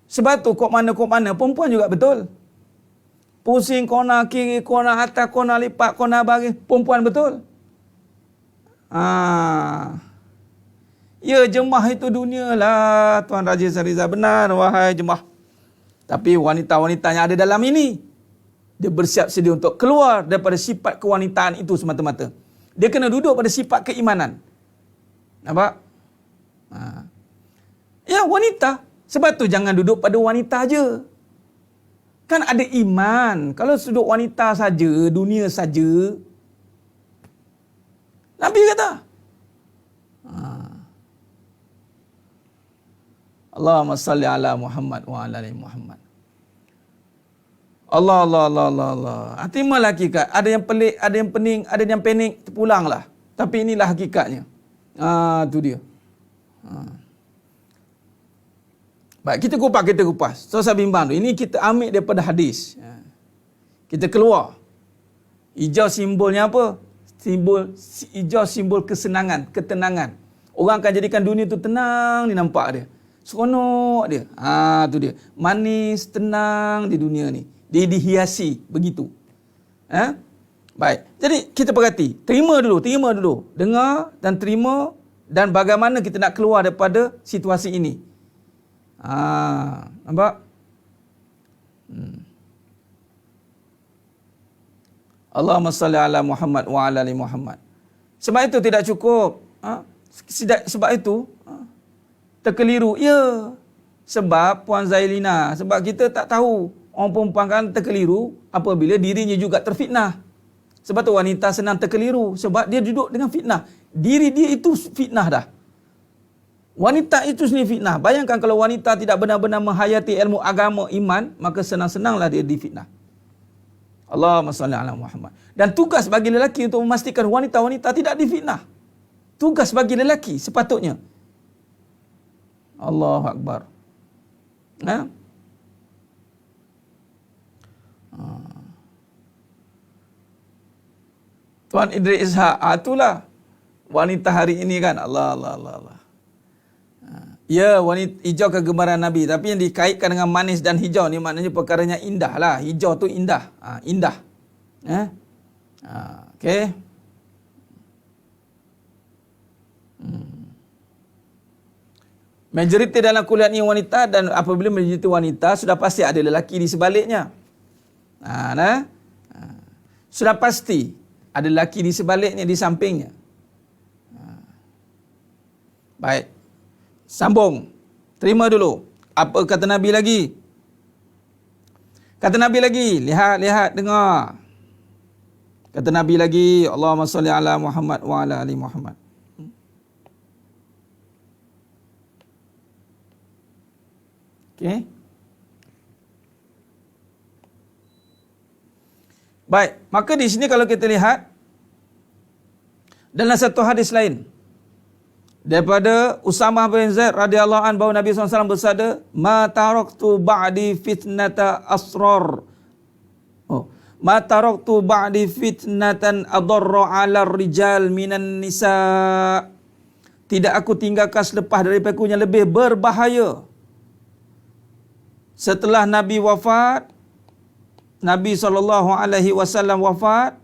Sebab tu, kok mana, perempuan juga betul. Pusing kona kiri, kona atas, kona lipat, kona bagi, perempuan betul. Ya, jemaah itu dunia lah, Tuan Raja Sariza. Benar, wahai jemaah. Tapi wanita-wanita yang ada dalam ini, dia bersiap sedia untuk keluar daripada sifat kewanitaan itu semata-mata. Dia kena duduk pada sifat keimanan. Nampak? Ya, wanita. Sebab tu jangan duduk pada wanita aja. Kan ada iman. Kalau sudut wanita saja, dunia saja, Nabi kata. Allahumma salli ala Muhammad wa ala ali Muhammad. Allah, Allah, Allah, Allah, Allah. Hatimalah hakikat. Ada yang pelik, ada yang pening, ada yang panik, terpulanglah. Tapi inilah hakikatnya. Tu dia. Baik, kita kupas. So, saya bimbang tu. Ini kita ambil daripada hadis. Kita keluar. Hijau simbolnya apa? Hijau simbol kesenangan, ketenangan. Orang akan jadikan dunia tu tenang, ni nampak dia. Seronok dia. Tu dia. Manis, tenang di dunia ni. Dia dihiasi begitu. Baik. Jadi kita perhati. Terima dulu. Dengar dan terima, dan bagaimana kita nak keluar daripada situasi ini. Nampak? Allahumma salli ala Muhammad wa ala ali Muhammad. Sebab itu tidak cukup. Sebab itu terkeliru. Ya. Sebab Puan Zailina, sebab kita tak tahu. Orang perempuan kan terkeliru apabila dirinya juga terfitnah. Sebab tu wanita senang terkeliru. Sebab dia duduk dengan fitnah. Diri dia itu fitnah dah. Wanita itu sendiri fitnah. Bayangkan kalau wanita tidak benar-benar menghayati ilmu agama, iman, maka senang-senanglah dia difitnah. Allahumma salli ala Muhammad. Dan tugas bagi lelaki untuk memastikan wanita-wanita tidak difitnah. Tugas bagi lelaki sepatutnya. Allahu Akbar. Tuan Idris Ishak, itulah wanita hari ini kan. Allah. Ya, wanita hijau kegemaran Nabi. Tapi yang dikaitkan dengan manis dan hijau ni maknanya perkaranya indah lah. Hijau tu indah. Indah. Okey. Majoriti dalam kuliah ni wanita, dan apabila majoriti wanita, sudah pasti ada lelaki di sebaliknya. Sudah pasti ada lelaki di sebaliknya, di sampingnya. Baik. Sambung. Terima dulu. Apa kata Nabi lagi? Kata Nabi lagi. Lihat, dengar. Kata Nabi lagi. Allahumma salli ala Muhammad wa ala ali Muhammad. Okey. Baik, maka di sini kalau kita lihat dalam satu hadis lain daripada Usamah bin Zaid radhiyallahu anhu, bahawa Nabi SAW bersabda, "Ma taraktu ba'di fitnata asrar." "Ma taraktu ba'di fitnatan adarra 'ala rijal minan nisa." Tidak aku tinggalkan selepas daripada aku yang lebih berbahaya. Setelah Nabi wafat, Nabi SAW wafat,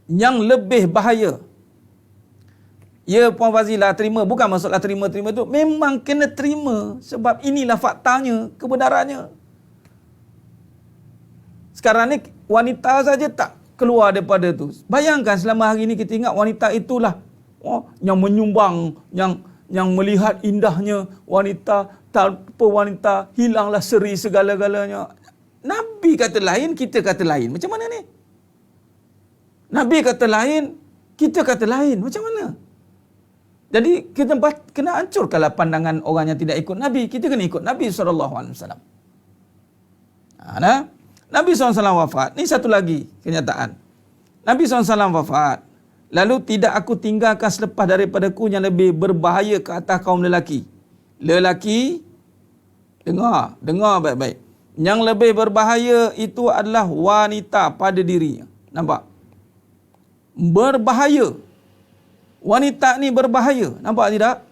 yang lebih bahaya. Ya Puan Fazila, terima. Bukan maksudlah terima tu. Memang kena terima. Sebab inilah faktanya, kebenarannya. Sekarang ni wanita saja tak keluar daripada tu. Bayangkan selama hari ni kita ingat wanita itulah yang menyumbang, yang melihat indahnya wanita. Tanpa wanita, hilanglah seri segala-galanya. Nabi kata lain, kita kata lain. Macam mana ni? Nabi kata lain, kita kata lain. Macam mana? Jadi kita kena hancurkanlah pandangan orang yang tidak ikut Nabi. Kita kena ikut Nabi SAW. Nabi SAW wafat. Ini satu lagi kenyataan. Nabi SAW wafat. Lalu tidak aku tinggalkan selepas daripadaku yang lebih berbahaya ke atas kaum lelaki. Lelaki, dengar baik-baik. Yang lebih berbahaya itu adalah wanita pada dirinya. Nampak? Berbahaya. Wanita ni berbahaya. Nampak tidak?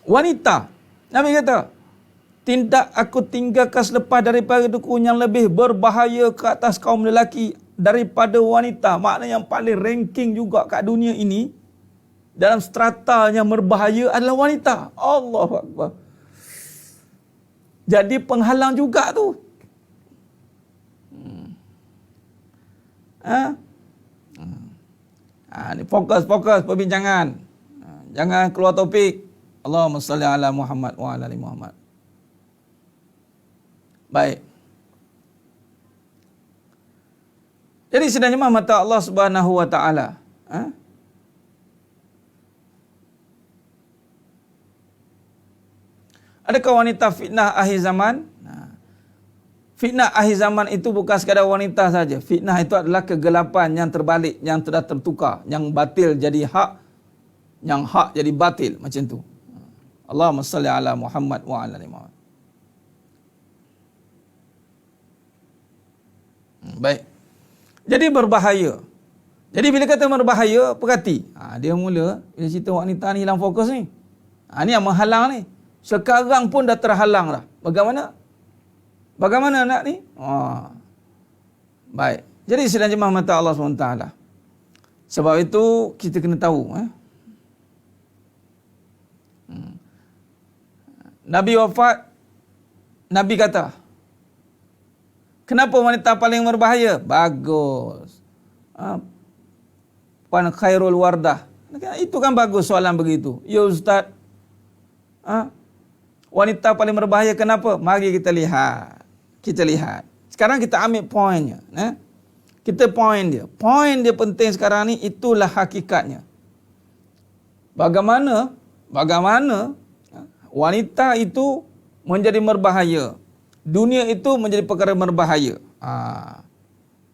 Wanita. Nabi kata, tidak aku tinggalkan selepas daripada aku yang lebih berbahaya ke atas kaum lelaki daripada wanita. Maknanya yang paling ranking juga kat dunia ini, dalam strata yang berbahaya adalah wanita. Allahu Akbar. Jadi penghalang juga tu. Ni fokus perbincangan. Jangan keluar topik. Allahumma salli ala Muhammad wa ala ali Muhammad. Baik. Jadi sebenarnya mata Allah Subhanahu wa taala, adakah wanita fitnah akhir zaman? Fitnah akhir zaman itu bukan sekadar wanita saja. Fitnah itu adalah kegelapan yang terbalik, yang sudah tertukar, yang batil jadi hak, yang hak jadi batil, macam tu. Allahumma salli ala Muhammad wa ala ali Muhammad. Baik. Jadi berbahaya. Jadi bila kata berbahaya, perhati. Dia mula bila cerita wanita ni hilang fokus ni. Ni yang menghalang ni. Sekarang pun dah terhalang dah. Bagaimana nak ni? Baik. Jadi sedang jemaah mata Allah SWT. Sebab itu kita kena tahu. Nabi wafat, Nabi kata, kenapa wanita paling berbahaya? Bagus. Pan khairul wardah. Itu kan bagus soalan begitu. Ya Ustaz. Wanita paling berbahaya kenapa? Mari kita lihat. Sekarang kita ambil poinnya. Kita poin dia. Poin dia penting sekarang ni, itulah hakikatnya. Bagaimana wanita itu menjadi berbahaya. Dunia itu menjadi perkara berbahaya.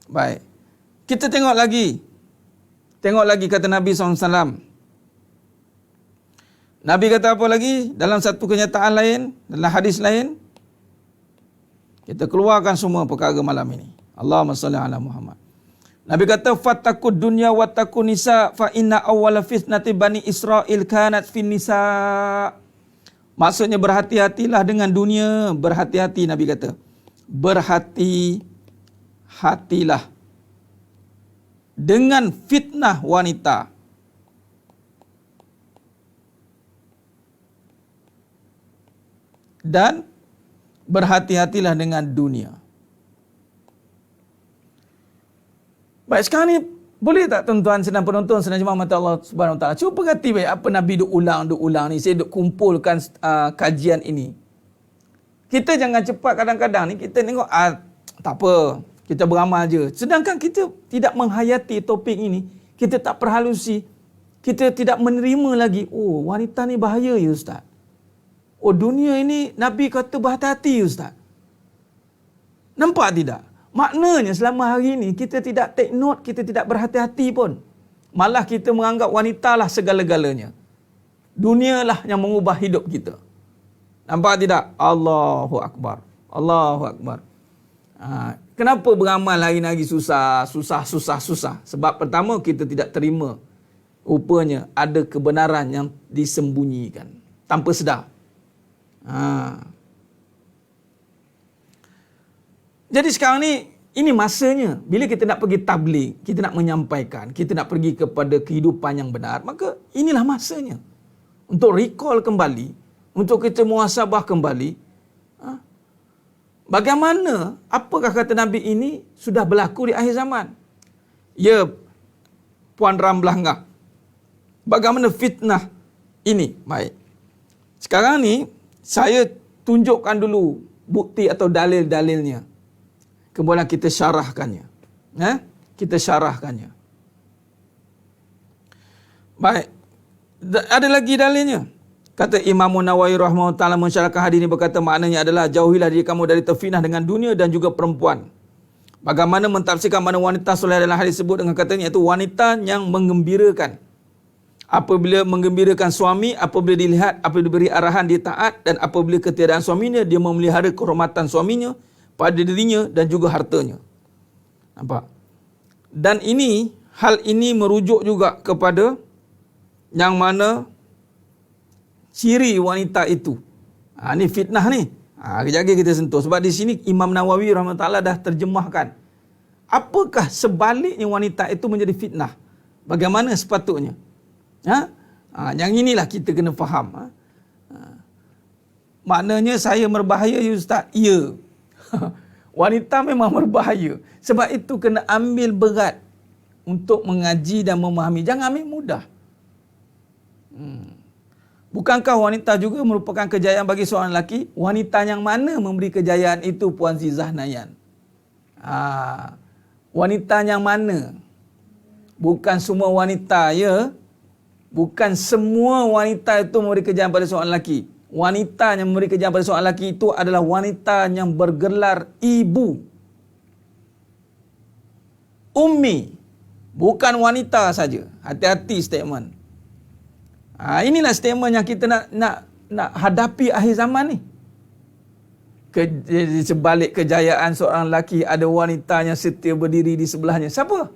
Baik. Kita tengok lagi. Kata Nabi SAW. Nabi kata apa lagi? Dalam satu kenyataan lain, dalam hadis lain. Kita keluarkan semua perkara malam ini. Allahumma salli ala Muhammad. Nabi kata, fattakud dunya wattaqun nisa fa inna awwala fitnati bani Israil kanat fin nisa. Maksudnya berhati-hatilah dengan dunia. Berhati-hati, Nabi kata. Berhati-hatilah dengan fitnah wanita. Dan berhati-hatilah dengan dunia. Baik, sekarang ni boleh tak tuan-tuan sedang penonton, sedang jemaah mata Allah Subhanahu Wa Taala, cuba perhati baik apa Nabi duk ulang ni. Saya duk kumpulkan kajian ini. Kita jangan cepat, kadang-kadang ni kita tengok tak apa, kita beramal je. Sedangkan kita tidak menghayati topik ini, kita tak perhalusi, kita tidak menerima lagi. Oh, wanita ni bahaya ya Ustaz. Oh, dunia ini Nabi kata berhati-hati Ustaz. Nampak tidak? Maknanya selama hari ini kita tidak take note, kita tidak berhati-hati pun. Malah kita menganggap wanita lah segala-galanya. Dunia lah yang mengubah hidup kita. Nampak tidak? Allahu Akbar. Allahu Akbar. Kenapa beramal hari-hari susah? Sebab pertama, kita tidak terima. Rupanya ada kebenaran yang disembunyikan tanpa sedar. Jadi sekarang ni, ini masanya. Bila kita nak pergi tabligh, kita nak menyampaikan, kita nak pergi kepada kehidupan yang benar, maka inilah masanya. Untuk recall kembali, untuk kita muhasabah kembali. Bagaimana, apakah kata Nabi ini sudah berlaku di akhir zaman? Ya, Puan Ramlah, bagaimana fitnah ini? Baik. Sekarang ni, saya tunjukkan dulu bukti atau dalil-dalilnya. Kemudian kita syarahkannya. Kita syarahkannya. Baik. Ada lagi dalilnya. Kata Imam Nawawi rahimahullah ta'ala mensyarahkan hadis ini, berkata maknanya adalah jauhilah diri kamu dari terfitnah dengan dunia dan juga perempuan. Bagaimana mentafsirkan mana wanita soleh dalam hadis sebut dengan katanya, iaitu wanita yang menggembirakan. Apabila menggembirakan suami, apabila dilihat, apabila diberi arahan dia taat, dan apabila ketiadaan suaminya, dia memelihara kehormatan suaminya pada dirinya dan juga hartanya. Nampak? Dan hal ini merujuk juga kepada yang mana ciri wanita itu. Ni fitnah ni. Kejap lagi kita sentuh. Sebab di sini Imam Nawawi rahimahullah dah terjemahkan. Apakah sebaliknya wanita itu menjadi fitnah? Bagaimana sepatutnya? Yang inilah kita kena faham. Maknanya saya berbahaya ya Ustaz? Ya. Wanita memang berbahaya. Sebab itu kena ambil berat untuk mengaji dan memahami. Jangan ambil mudah. Bukankah wanita juga merupakan kejayaan bagi seorang lelaki? Wanita yang mana memberi kejayaan itu, Puan Zizah Nayan? Wanita yang mana? Bukan semua wanita, ya. Bukan semua wanita itu memberi kejayaan pada seorang lelaki. Wanita yang memberi kejayaan pada seorang lelaki itu adalah wanita yang bergelar ibu. Ummi. Bukan wanita saja. Hati-hati statement. Inilah statement yang kita nak hadapi akhir zaman ni. Di sebalik kejayaan seorang lelaki, ada wanita yang setia berdiri di sebelahnya. Siapa?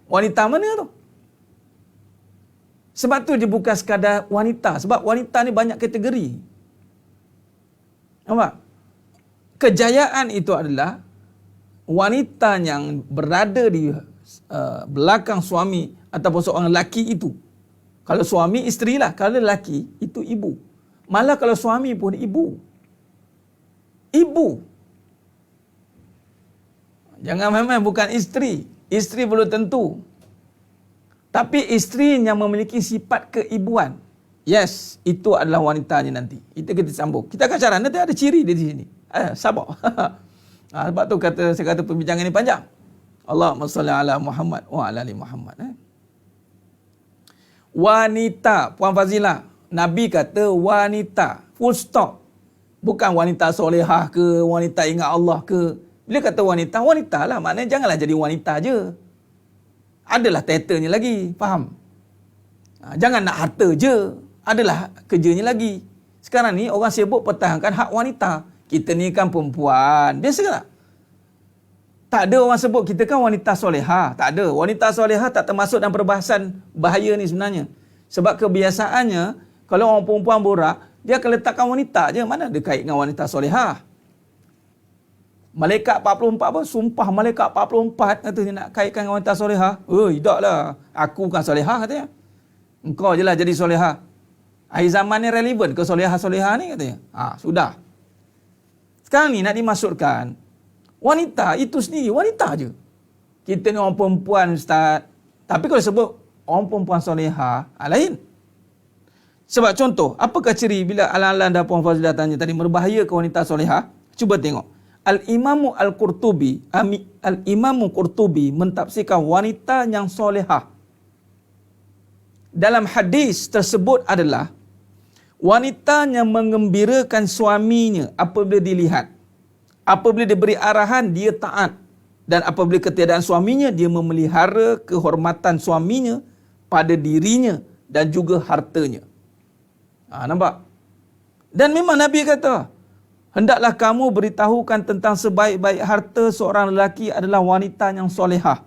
Wanita mana tu? Sebab tu dia bukan sekadar wanita. Sebab wanita ni banyak kategori. Nampak? Kejayaan itu adalah wanita yang berada di belakang suami ataupun seorang lelaki itu. Kalau suami, isterilah. Kalau lelaki, itu ibu. Malah kalau suami pun ibu. Ibu. Jangan main-main, bukan isteri. Isteri belum tentu. Tapi isteri yang memiliki sifat keibuan. Yes, itu adalah wanitanya nanti. Itu kita sambung. Kita akan cara, nanti ada ciri dia di sini. Sabar. Sebab tu saya kata perbincangan ini panjang. Allahumma salli ala Muhammad wa ala ali Muhammad. Wanita, Puan Fazilah, Nabi kata wanita, full stop. Bukan wanita solehah ke, wanita ingat Allah ke. Bila kata wanita, wanita lah. Maknanya janganlah jadi wanita je. Adalah title-nya lagi, faham? Jangan nak harta je. Adalah kerjanya lagi. Sekarang ni orang sibuk pertahankan hak wanita. Kita ni kan perempuan. Biasa tak? Tak ada orang sebut kita kan wanita solehah. Tak ada. Wanita solehah tak termasuk dalam perbahasan bahaya ni sebenarnya. Sebab kebiasaannya, kalau orang perempuan borak, dia akan letakkan wanita je. Mana ada kait dengan wanita solehah? Malaikat 44 pun, sumpah malaikat 44 katanya nak kaitkan dengan wanita solehah. Tidaklah. Aku bukan solehah katanya. Engkau je lah jadi solehah. Akhir zaman ni relevan ke solehah-solehah ni katanya. Sudah. Sekarang ni nak dimasukkan, wanita itu sendiri, wanita je. Kita ni orang perempuan, Ustaz. Tapi kalau sebut orang perempuan solehah, lain. Sebab contoh, apakah ciri bila Al-Alan dan Puan Fazilah tanya tadi, berbahaya ke wanita solehah? Cuba tengok. Al-Imamu Qurtubi mentafsirkan wanita yang solehah. Dalam hadis tersebut adalah wanita yang mengembirakan suaminya apabila dilihat. Apabila diberi arahan, dia taat. Dan apabila ketiadaan suaminya, dia memelihara kehormatan suaminya pada dirinya dan juga hartanya. Nampak? Dan memang Nabi kata, hendaklah kamu beritahukan tentang sebaik-baik harta seorang lelaki adalah wanita yang solehah.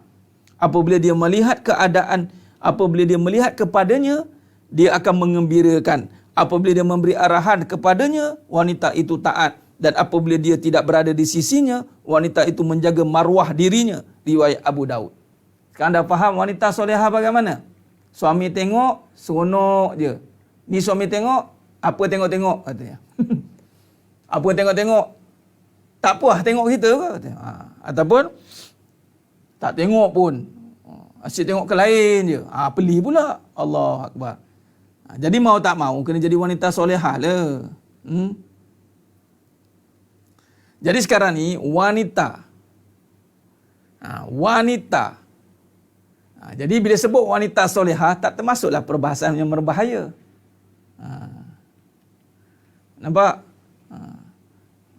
Apabila dia melihat keadaan, apabila dia melihat kepadanya, dia akan mengembirakan. Apabila dia memberi arahan kepadanya, wanita itu taat. Dan apabila dia tidak berada di sisinya, wanita itu menjaga maruah dirinya. Riwayat Abu Daud. Sekarang dah faham wanita solehah bagaimana? Suami tengok, seronok je. Ni suami tengok, apa tengok-tengok katanya. Apa tengok-tengok, tak puas tengok kita ke? Ataupun tak tengok pun, asyik tengok ke lain je. Peli pula. Allah Akbar. Jadi mau tak mau kena jadi wanita solehah lah. Jadi sekarang ni wanita. Wanita. Jadi bila sebut wanita solehah, tak termasuklah perbahasan yang berbahaya. Nampak?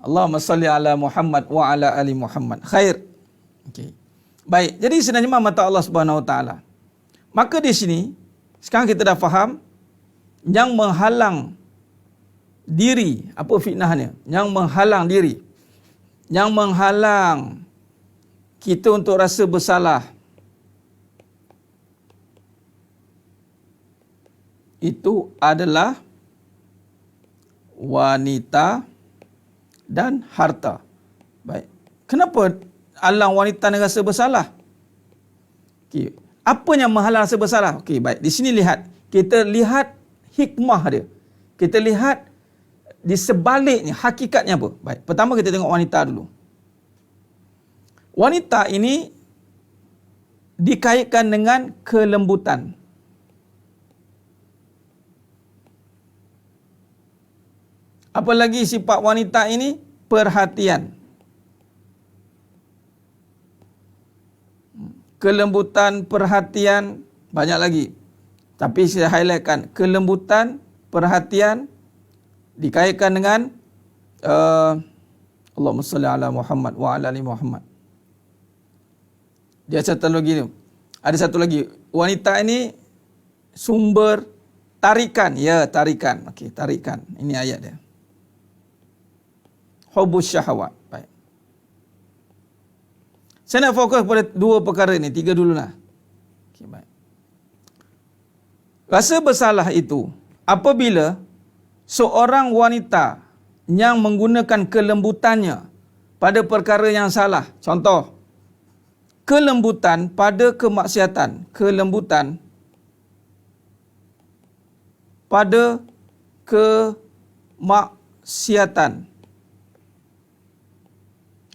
Allahumma salli ala Muhammad wa ala ali Muhammad. Khair. Okey. Baik, jadi sebenarnya mata Allah Subhanahu Wa Taala. Maka di sini sekarang kita dah faham yang menghalang diri, apa fitnahnya? Yang menghalang diri. Yang menghalang kita untuk rasa bersalah. Itu adalah wanita dan harta. Baik. Kenapa halang wanita ni rasa bersalah? Okey. Apa yang menghalang rasa bersalah? Okey, baik. Di sini lihat. Kita lihat hikmah dia. Kita lihat di sebaliknya, hakikatnya apa? Baik. Pertama kita tengok wanita dulu. Wanita ini dikaitkan dengan kelembutan. Apalagi sifat wanita ini? Perhatian. Kelembutan, perhatian, banyak lagi. Tapi saya highlightkan kelembutan, perhatian dikaitkan dengan Allahumma salli ala Muhammad wa ala ali Muhammad. Dia satu lagi ni. Ada satu lagi. Wanita ini sumber tarikan. Ya, tarikan. Okey, tarikan. Ini ayat dia. Hubus syahwat. Baik. Saya nak fokus pada dua perkara ini. Tiga dululah. Okey, baik. Rasa bersalah itu apabila seorang wanita yang menggunakan kelembutannya pada perkara yang salah. Contoh, kelembutan pada kemaksiatan. Kelembutan pada kemaksiatan.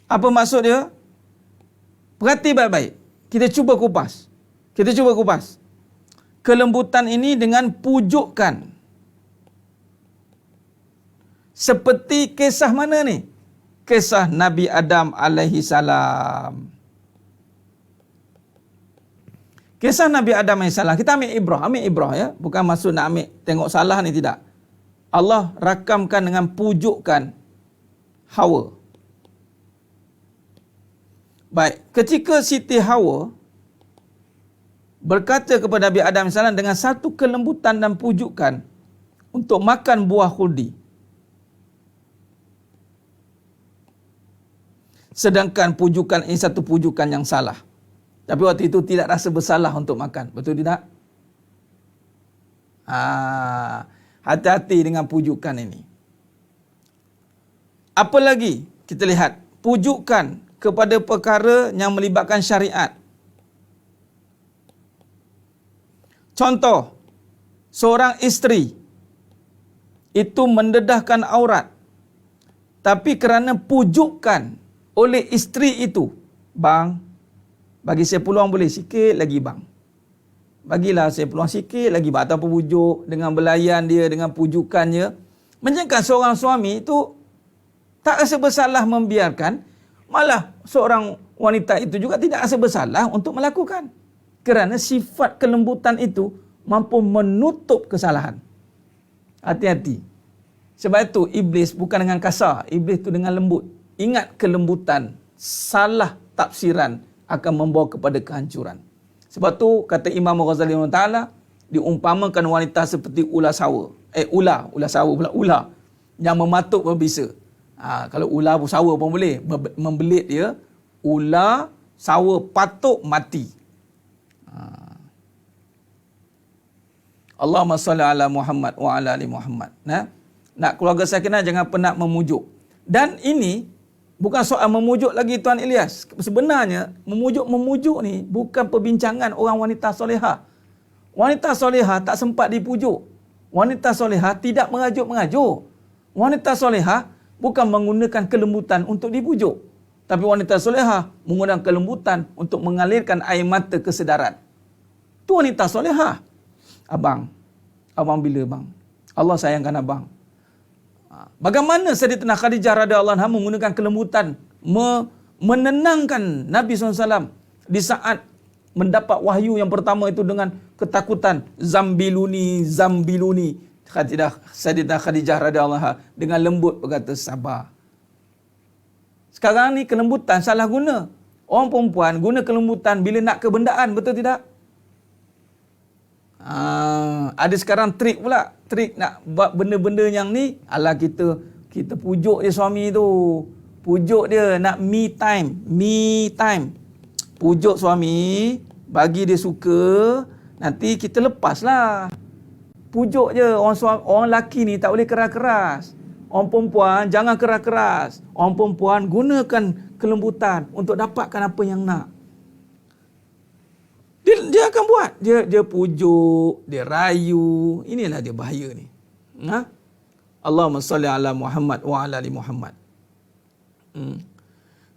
Apa maksud dia? Perhati baik-baik. Kita cuba kupas. Kelembutan ini dengan pujukan. Seperti kisah mana ni? Kisah Nabi Adam alaihi salam. Kisah Nabi Adam AS. Kita ambil ibrah ya. Bukan maksud nak ambil tengok salah ni, tidak. Allah rakamkan dengan pujukan Hawa. Baik, ketika Siti Hawa berkata kepada Nabi Adam AS dengan satu kelembutan dan pujukan untuk makan buah khuldi. Sedangkan pujukan ini satu pujukan yang salah. Tapi waktu itu tidak rasa bersalah untuk makan. Betul tidak? Hati-hati dengan pujukan ini. Apa lagi? Kita lihat. Pujukan kepada perkara yang melibatkan syariat. Contoh. Seorang isteri itu mendedahkan aurat. Tapi kerana pujukan oleh isteri itu. Bang, bagi saya peluang boleh sikit lagi bang. Bagilah saya peluang sikit lagi bang. Atau pujuk dengan belayan dia, dengan pujukannya. Menjadikan seorang suami itu tak rasa bersalah membiarkan. Malah seorang wanita itu juga tidak rasa bersalah untuk melakukan. Kerana sifat kelembutan itu mampu menutup kesalahan. Hati-hati. Sebab itu iblis bukan dengan kasar. Iblis itu dengan lembut. Ingat kelembutan. Salah tafsiran akan membawa kepada kehancuran. Sebab tu kata Imam Ghazali Ta'ala, diumpamakan wanita seperti ular sawa. Ular sawa pula, ular yang mematuk berbisa. Kalau ular sawa pun boleh membelit dia. Ular sawa patuk mati. Allahumma salli ala Muhammad wa ala ali Muhammad. Nak keluarga sakinah jangan pernah memujuk. Dan ini bukan soal memujuk lagi Tuan Ilyas. Sebenarnya memujuk ni bukan perbincangan orang wanita solehah. Wanita solehah tak sempat dipujuk. Wanita solehah tidak mengajuk-mengajuk. Wanita solehah bukan menggunakan kelembutan untuk dipujuk. Tapi wanita solehah menggunakan kelembutan untuk mengalirkan air mata kesedaran. Itu wanita solehah. Abang bila bang? Allah sayangkan abang. Bagaimana Sayyidatina Khadijah radhiyallahu anha menggunakan kelembutan menenangkan Nabi SAW di saat mendapat wahyu yang pertama itu dengan ketakutan. Zambiluni. Sayyidatina Khadijah radhiyallahu anha dengan lembut berkata sabar. Sekarang ni kelembutan salah guna. Orang perempuan guna kelembutan bila nak kebendaan, betul tidak? Ada sekarang trik pula. Trik nak buat benda-benda yang ni. Alah kita pujuk dia suami tu. Pujuk dia nak me time. Pujuk suami. Bagi dia suka. Nanti kita lepas lah. Pujuk je. Orang lelaki ni tak boleh keras-keras. Orang perempuan jangan keras-keras. Orang perempuan gunakan kelembutan untuk dapatkan apa yang nak. Dia akan buat. Dia pujuk, dia rayu. Inilah dia bahaya ni. Allahumma salli ala Muhammad wa ala ali Muhammad.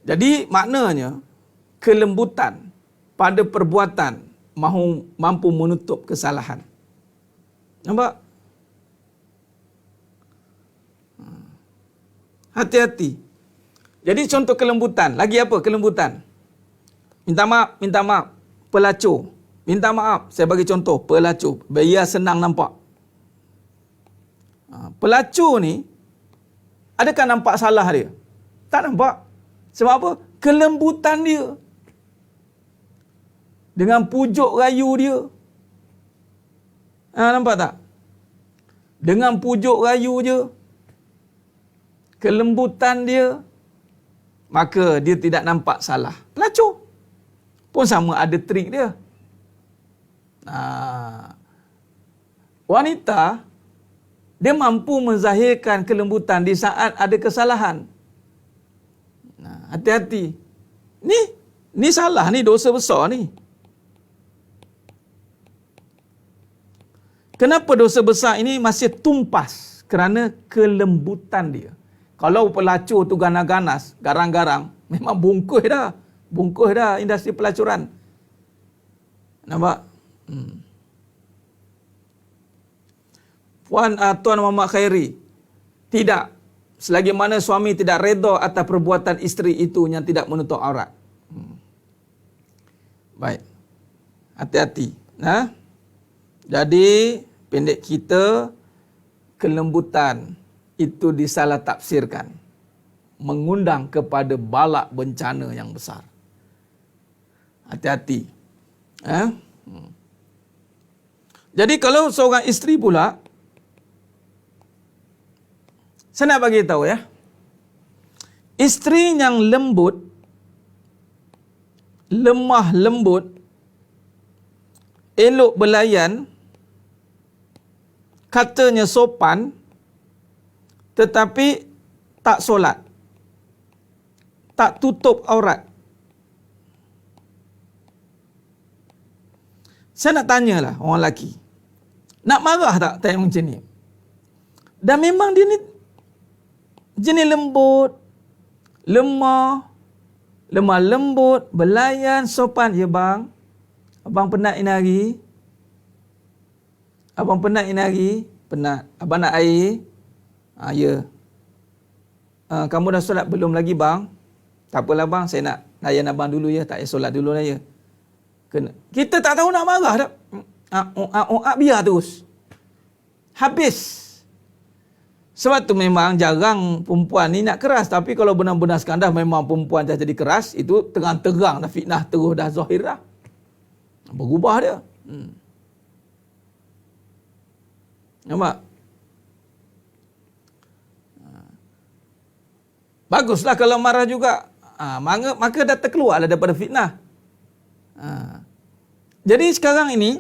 Jadi maknanya kelembutan pada perbuatan mampu menutup kesalahan. Nampak? Hati-hati. Jadi contoh kelembutan. Lagi apa kelembutan? Minta maaf, minta maaf. Pelacur. Minta maaf. Saya bagi contoh. Pelacur. Biar senang nampak. Pelacur ni, adakah nampak salah dia? Tak nampak. Sebab apa? Kelembutan dia. Dengan pujuk rayu dia. Nampak tak? Dengan pujuk rayu dia. Kelembutan dia. Maka dia tidak nampak salah. Pelacur pun sama, ada trik dia. Wanita, dia mampu menzahirkan kelembutan di saat ada kesalahan. Hati-hati. Ni salah, ni dosa besar ni. Kenapa dosa besar ini masih tumpas? Kerana kelembutan dia. Kalau pelacur tu ganas-ganas, garang-garang, memang bungkus dah. Bungkus dah industri pelacuran. Nampak? Tuan Muhammad Khairi, tidak. Selagi mana suami tidak redha atas perbuatan isteri itu yang tidak menutup aurat. Baik. Hati-hati. Jadi, pendek kita, kelembutan itu disalah tafsirkan, mengundang kepada balak bencana yang besar. Hati-hati. Jadi kalau seorang isteri pula, saya nak bagi tahu ya, isteri yang lembut, lemah lembut, elok belayan, katanya sopan, tetapi tak solat, tak tutup aurat. Saya nak tanyalah orang lelaki, nak marah tak tanya macam ni? Dan memang dia ni jenis lembut, lemah lembut, belayan, sopan. Ya bang, abang penat ini hari? Abang penat ini hari? Penat. Abang nak air? Ya. Kamu dah solat belum lagi bang? Tak apalah bang, saya nak layan abang dulu ya. Tak payah solat dulu lah ya. Kita tak tahu nak marah tak? Biar terus. Habis. Sebab tu memang jarang perempuan ni nak keras. Tapi kalau benar-benar sekandar memang perempuan dah jadi keras, itu terang-terang dah fitnah terus, dah zahir dah. Berubah dia. Nampak? Baguslah kalau marah juga. Maka dah terkeluarlah daripada fitnah. Jadi sekarang ini,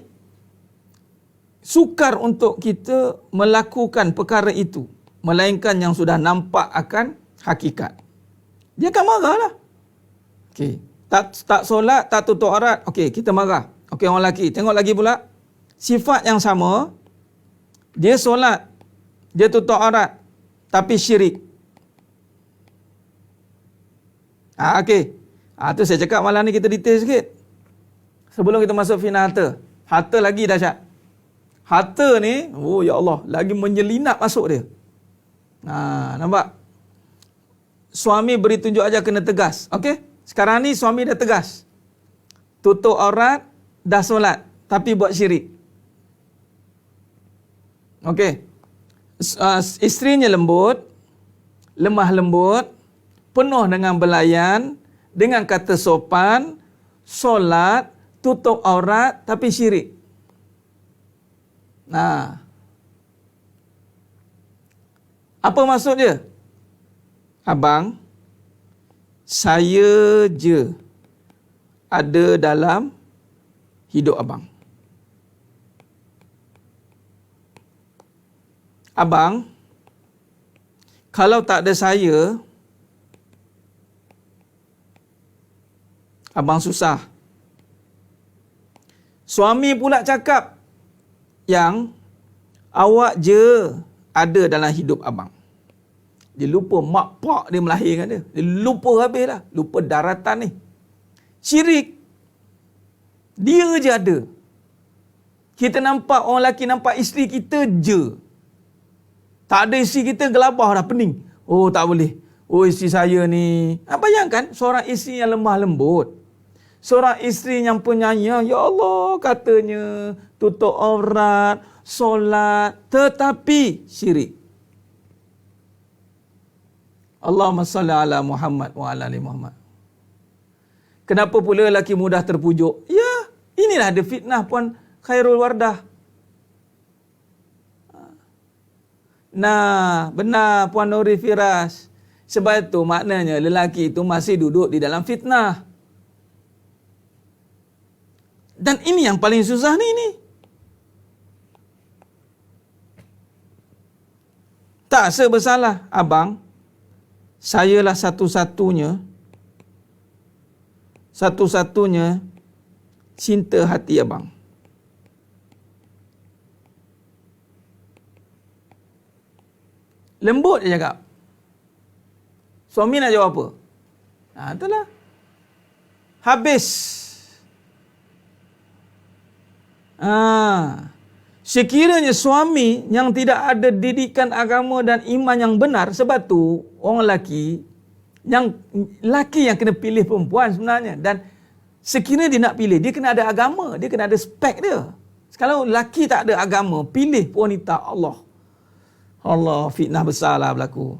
sukar untuk kita melakukan perkara itu, melainkan yang sudah nampak akan hakikat. Dia akan marahlah. Okey, tak solat, tak tutup aurat. Okey, kita marah. Okey, orang lelaki, tengok lagi pula sifat yang sama. Dia solat, dia tutup aurat, tapi syirik. Okey. Tu saya cakap malam ni kita detail sikit. Sebelum kita masuk final harta. Harta lagi dahsyat. Harta ni, oh ya Allah, lagi menyelinap masuk dia. Nampak? Suami beri tunjuk aja kena tegas. Okey? Sekarang ni suami dah tegas. Tutup aurat, dah solat, tapi buat syirik. Okey. Isterinya lembut, lemah lembut, penuh dengan belayan, dengan kata sopan, solat, tutup aurat, tapi syirik. Apa maksud dia? Abang, saya je ada dalam hidup abang. Abang, kalau tak ada saya, abang susah. Suami pula cakap yang awak je ada dalam hidup abang. Dia lupa mak pak dia melahirkan dia. Dia lupa habis lah. Lupa daratan ni. Syirik. Dia je ada. Kita nampak orang lelaki nampak isteri kita je. Tak ada isteri kita gelabah dah, pening. Oh tak boleh. Oh, isteri saya ni. Bayangkan seorang isteri yang lemah lembut. Seorang isteri yang penyayang. Ya Allah, katanya tutup aurat, solat, tetapi syirik. Allahumma salli ala Muhammad wa ala ali Muhammad. Kenapa pula lelaki mudah terpujuk? Ya, inilah ada fitnah Puan Khairul Wardah. Nah, benar Puan Nuri Firas. Sebab itu maknanya lelaki itu masih duduk di dalam fitnah. Dan ini yang paling susah ni. Tak sebersalah abang. Sayalah satu-satunya cinta hati abang. Lembut dia cakap. Suami nak jawab apa? Itulah. Habis. Sekiranya suami yang tidak ada didikan agama dan iman yang benar, sebab tu orang lelaki yang kena pilih perempuan sebenarnya. Dan sekiranya dia nak pilih, dia kena ada agama, dia kena ada spek dia. Kalau lelaki tak ada agama, pilih wanita, Allah fitnah besarlah berlaku.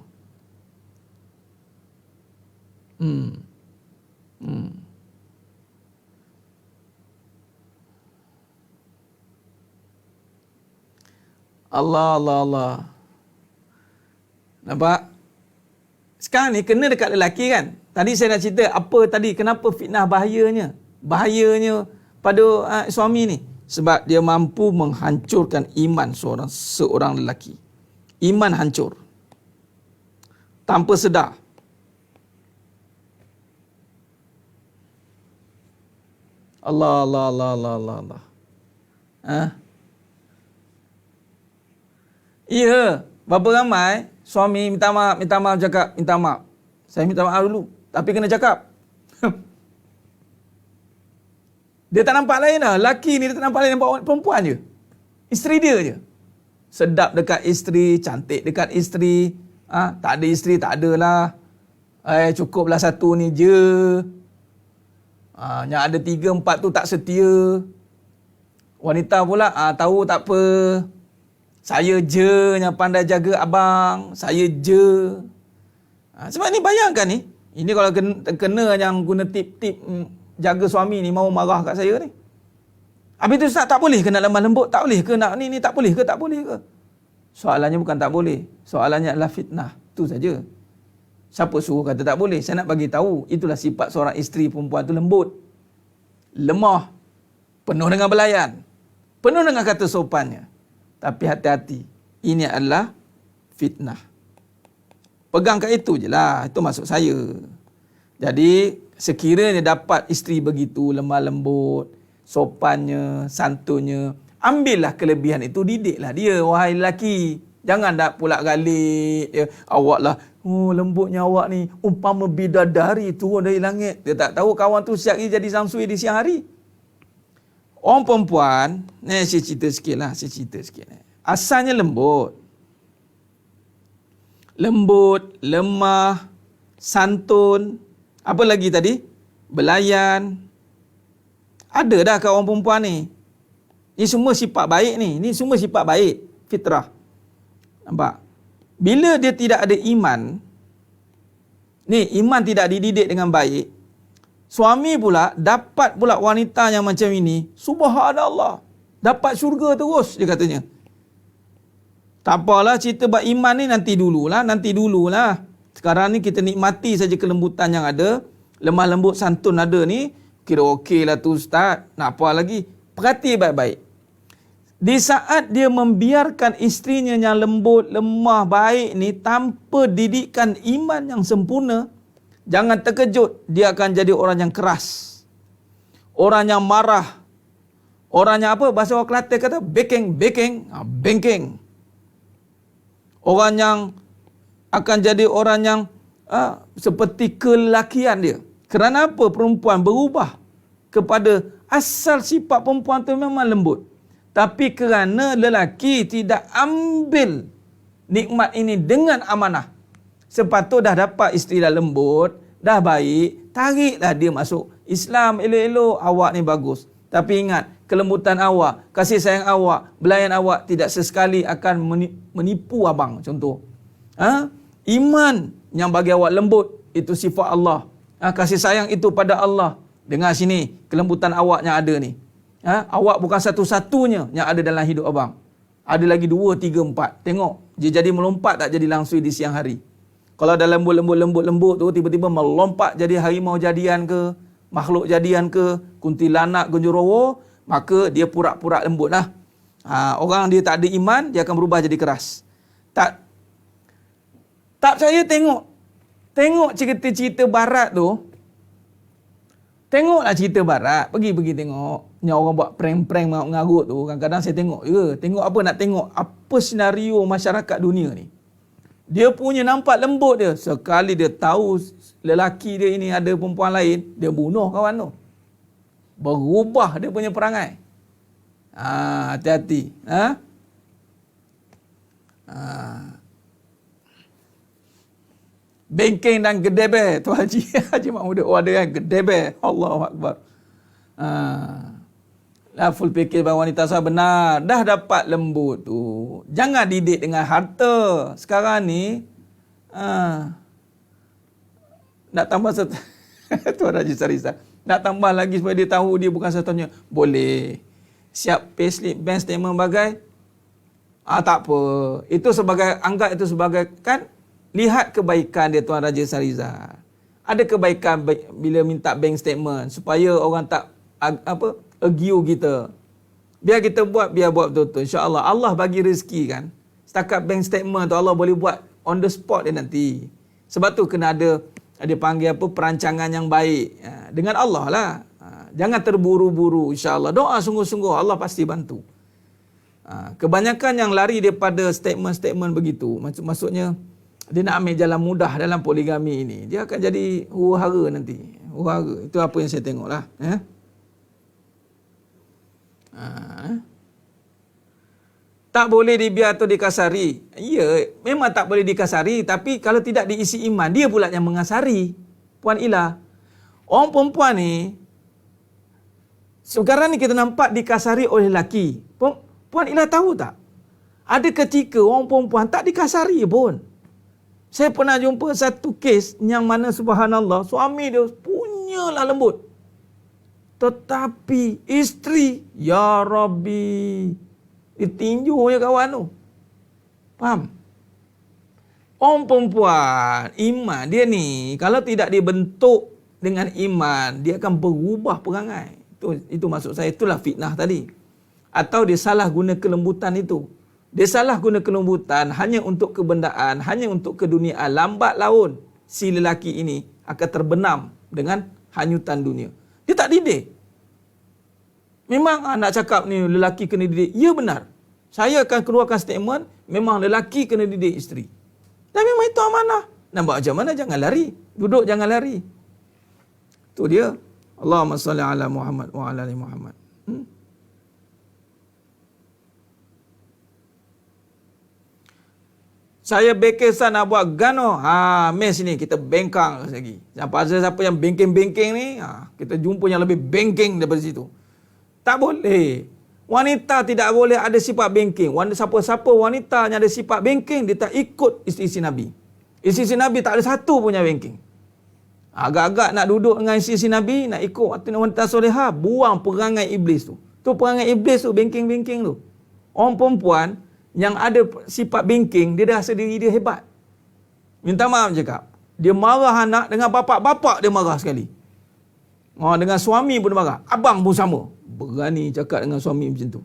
Allah. Nampak? Sekarang ni kena dekat lelaki kan? Tadi saya nak cerita apa tadi, kenapa fitnah bahayanya. Bahayanya pada suami ni. Sebab dia mampu menghancurkan iman seorang lelaki. Iman hancur. Tanpa sedar. Allah. Ya, berapa ramai suami minta maaf cakap, minta maaf. Saya minta maaf dulu, tapi kena cakap. Dia tak nampak lain lah. Laki ni dia tak nampak lain, nampak perempuan je. Isteri dia je. Sedap dekat isteri, cantik dekat isteri. Tak ada isteri, tak adalah. Cukuplah satu ni je. Yang ada 3-4 tu tak setia. Wanita pula, tahu tak apa. Saya je yang pandai jaga abang. Saya je. Sebab ni bayangkan ni. Ini kalau kena yang guna tip-tip jaga suami ni, mau marah kat saya ni. Habis tu tak boleh ke nak lemah lembut? Tak boleh ke nak ni tak boleh ke? Tak boleh ke? Soalannya bukan tak boleh. Soalannya adalah fitnah. Itu saja. Siapa suruh kata tak boleh? Saya nak bagi tahu. Itulah sifat seorang isteri perempuan tu, lembut. Lemah. Penuh dengan belayan. Penuh dengan kata sopannya. Tapi hati-hati, ini adalah fitnah. Pegang kat itu je lah. Itu maksud saya. Jadi, sekiranya dapat isteri begitu, lemah lembut, sopannya, santunnya, ambillah kelebihan itu, didiklah dia, wahai lelaki. Jangan dak pula galik. Awak lah, lembutnya awak ni, umpama bidadari turun dari langit. Dia tak tahu kawan tu siap jadi samsui di siang hari. Orang perempuan, saya cerita sikit lah. Asalnya lembut. Lembut, lemah, santun. Apa lagi tadi? Belayan. Ada dah kat orang perempuan ni. Ini semua sifat baik ni. Ini semua sifat baik. Fitrah. Nampak? Bila dia tidak ada iman, iman tidak dididik dengan baik, suami pula dapat pula wanita yang macam ini, subhanallah, dapat syurga terus, dia katanya. Tak apalah cerita bab iman ni nanti dululah. Sekarang ni kita nikmati saja kelembutan yang ada, lemah lembut santun ada ni, kira okey lah tu ustaz. Nak apa lagi? Perhati baik-baik. Di saat dia membiarkan isterinya yang lembut, lemah, baik ni tanpa didikan iman yang sempurna, jangan terkejut, dia akan jadi orang yang keras. Orang yang marah. Orang yang apa? Bahasa orang Kelantan kata bengking. Orang yang akan jadi orang yang seperti kelelakian dia. Kerana apa? Perempuan berubah kepada asal sifat perempuan tu memang lembut. Tapi kerana lelaki tidak ambil nikmat ini dengan amanah, Sepatut dah dapat isteri dah lembut, dah baik, tariklah dia masuk Islam elok-elok. Awak ni bagus. Tapi ingat, kelembutan awak, kasih sayang awak, belayan awak tidak sesekali akan menipu abang. Contoh. Iman yang bagi awak lembut, itu sifat Allah. Kasih sayang itu pada Allah. Dengar sini, kelembutan awak yang ada ni. Awak bukan satu-satunya yang ada dalam hidup abang. Ada lagi 2, 3, 4. Tengok, dia jadi melompat tak jadi langsui di siang hari. Kalau dah lembut tu, tiba-tiba melompat jadi harimau jadian ke, makhluk jadian ke, kuntilanak, genjerowo, maka dia pura-pura lembut lah. Orang dia tak ada iman, dia akan berubah jadi keras. Tak percaya, tengok cerita-cerita barat tu. Tengoklah cerita barat. Pergi tengok. Yang orang buat prank-prank mengarut tu. Kadang-kadang saya tengok je. Tengok apa? Nak tengok apa senario masyarakat dunia ni. Dia punya nampak lembut dia. Sekali dia tahu lelaki dia ini ada perempuan lain, dia bunuh kawan tu. Berubah dia punya perangai. Hati-hati. Bengkeng dan gedebe. Tu Haji Mahmud. Oh, ada yang gedebe. Allahu Akbar. Laful fikir bahawa wanita sah benar. Dah dapat lembut tu. Jangan didik dengan harta. Sekarang ni, nak tambah satu. Tuan Haji Sarisa. Nak tambah lagi supaya dia tahu dia bukan satunya. Boleh. Siap payslip, bank statement bagai. Tak apa. Itu sebagai, anggap itu sebagai, kan, lihat kebaikan dia Tuan Raja Sariza. Ada kebaikan bila minta bank statement supaya orang tak argue kita. Biar kita buat, biar buat betul-betul. InsyaAllah Allah bagi rezeki kan. Setakat bank statement tu Allah boleh buat on the spot dia nanti. Sebab tu kena ada panggil perancangan yang baik. Dengan Allah lah. Jangan terburu-buru insya-Allah. Doa sungguh-sungguh Allah pasti bantu. Kebanyakan yang lari daripada statement-statement begitu. Maksudnya dia nak ambil jalan mudah dalam poligami ini. Dia akan jadi huru-hara nanti. Huru-hara. Itu apa yang saya tengok lah. Tak boleh dibiar atau dikasari. Ya, memang tak boleh dikasari. Tapi kalau tidak diisi iman, dia pula yang mengasari. Puan Ila. Orang perempuan ni, sekarang ni kita nampak dikasari oleh lelaki. Puan Ila tahu tak? Ada ketika orang perempuan tak dikasari pun. Saya pernah jumpa satu kes yang mana subhanallah, suami dia punyalah lembut. Tetapi isteri, ya Rabbi, ditinju je kawan tu. Faham? Orang perempuan, iman dia ni, kalau tidak dibentuk dengan iman, dia akan berubah perangai. Itu maksud saya, itulah fitnah tadi. Atau dia salah guna kelembutan itu. Dia salah guna kelembutan hanya untuk kebendaan, hanya untuk keduniaan. Lambat laun si lelaki ini akan terbenam dengan hanyutan dunia. Dia tak didik. Memang nak cakap ni lelaki kena didik. Ya benar. Saya akan keluarkan statement, memang lelaki kena didik isteri. Dan memang itu amanah. Nampak macam mana? Jangan lari. Duduk jangan lari. Itu dia. Allahumma salli ala Muhammad wa ala ali Muhammad. Saya bekesan nak buat gano. Mes ni kita bengkang lagi. Siapa yang bengking-bengking ni, kita jumpa yang lebih bengking daripada situ. Tak boleh. Wanita tidak boleh ada sifat bengking. Siapa-siapa wanita yang ada sifat bengking, dia tak ikut isteri Nabi. Isteri Nabi tak ada satu punya bengking. Agak-agak nak duduk dengan isteri Nabi, nak ikut wanita solehah, buang perangai iblis tu. Tu perangai iblis tu, bengking-bengking tu. Orang perempuan yang ada sifat bengking, dia dah rasa diri dia hebat. Minta maaf cakap. Dia marah anak dengan bapak dia marah sekali. Dengan suami pun dia marah. Abang pun sama. Berani cakap dengan suami macam tu.